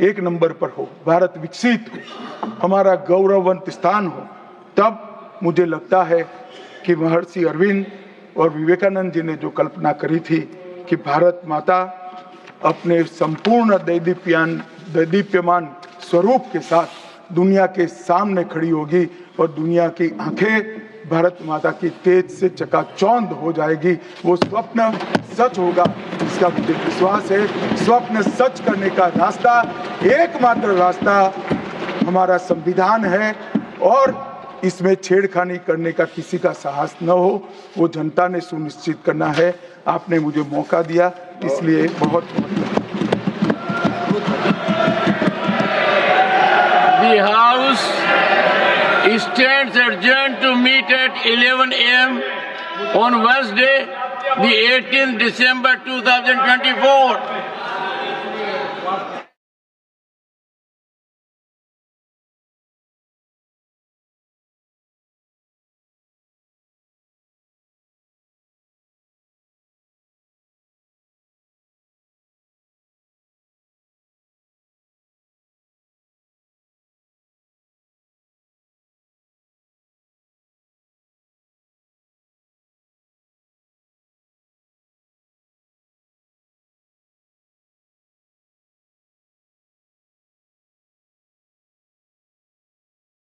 एक नंबर पर हो, भारत विकसित हो, हमारा गौरववंत स्थान हो। तब मुझे लगता है कि महर्षि अरविंद और विवेकानंद जी ने जो कल्पना करी थी कि भारत माता अपने संपूर्ण दैदीप्यमान स्वरूप के साथ दुनिया के सामने खड़ी होगी और दुनिया की आंखें भारत माता की तेज से चकाचौंध हो जाएगी। वो स्वप्न सच होगा, इसका मुझे विश्वास है। स्वप्न सच करने का रास्ता, एकमात्र रास्ता हमारा संविधान है और इसमें छेड़खानी करने का किसी का साहस न हो, वो जनता ने सुनिश्चित करना है। आपने मुझे मौका दिया, इसलिए बहुत The House stands adjourned to meet at 11 a.m. on Wednesday, the 18th December 2024.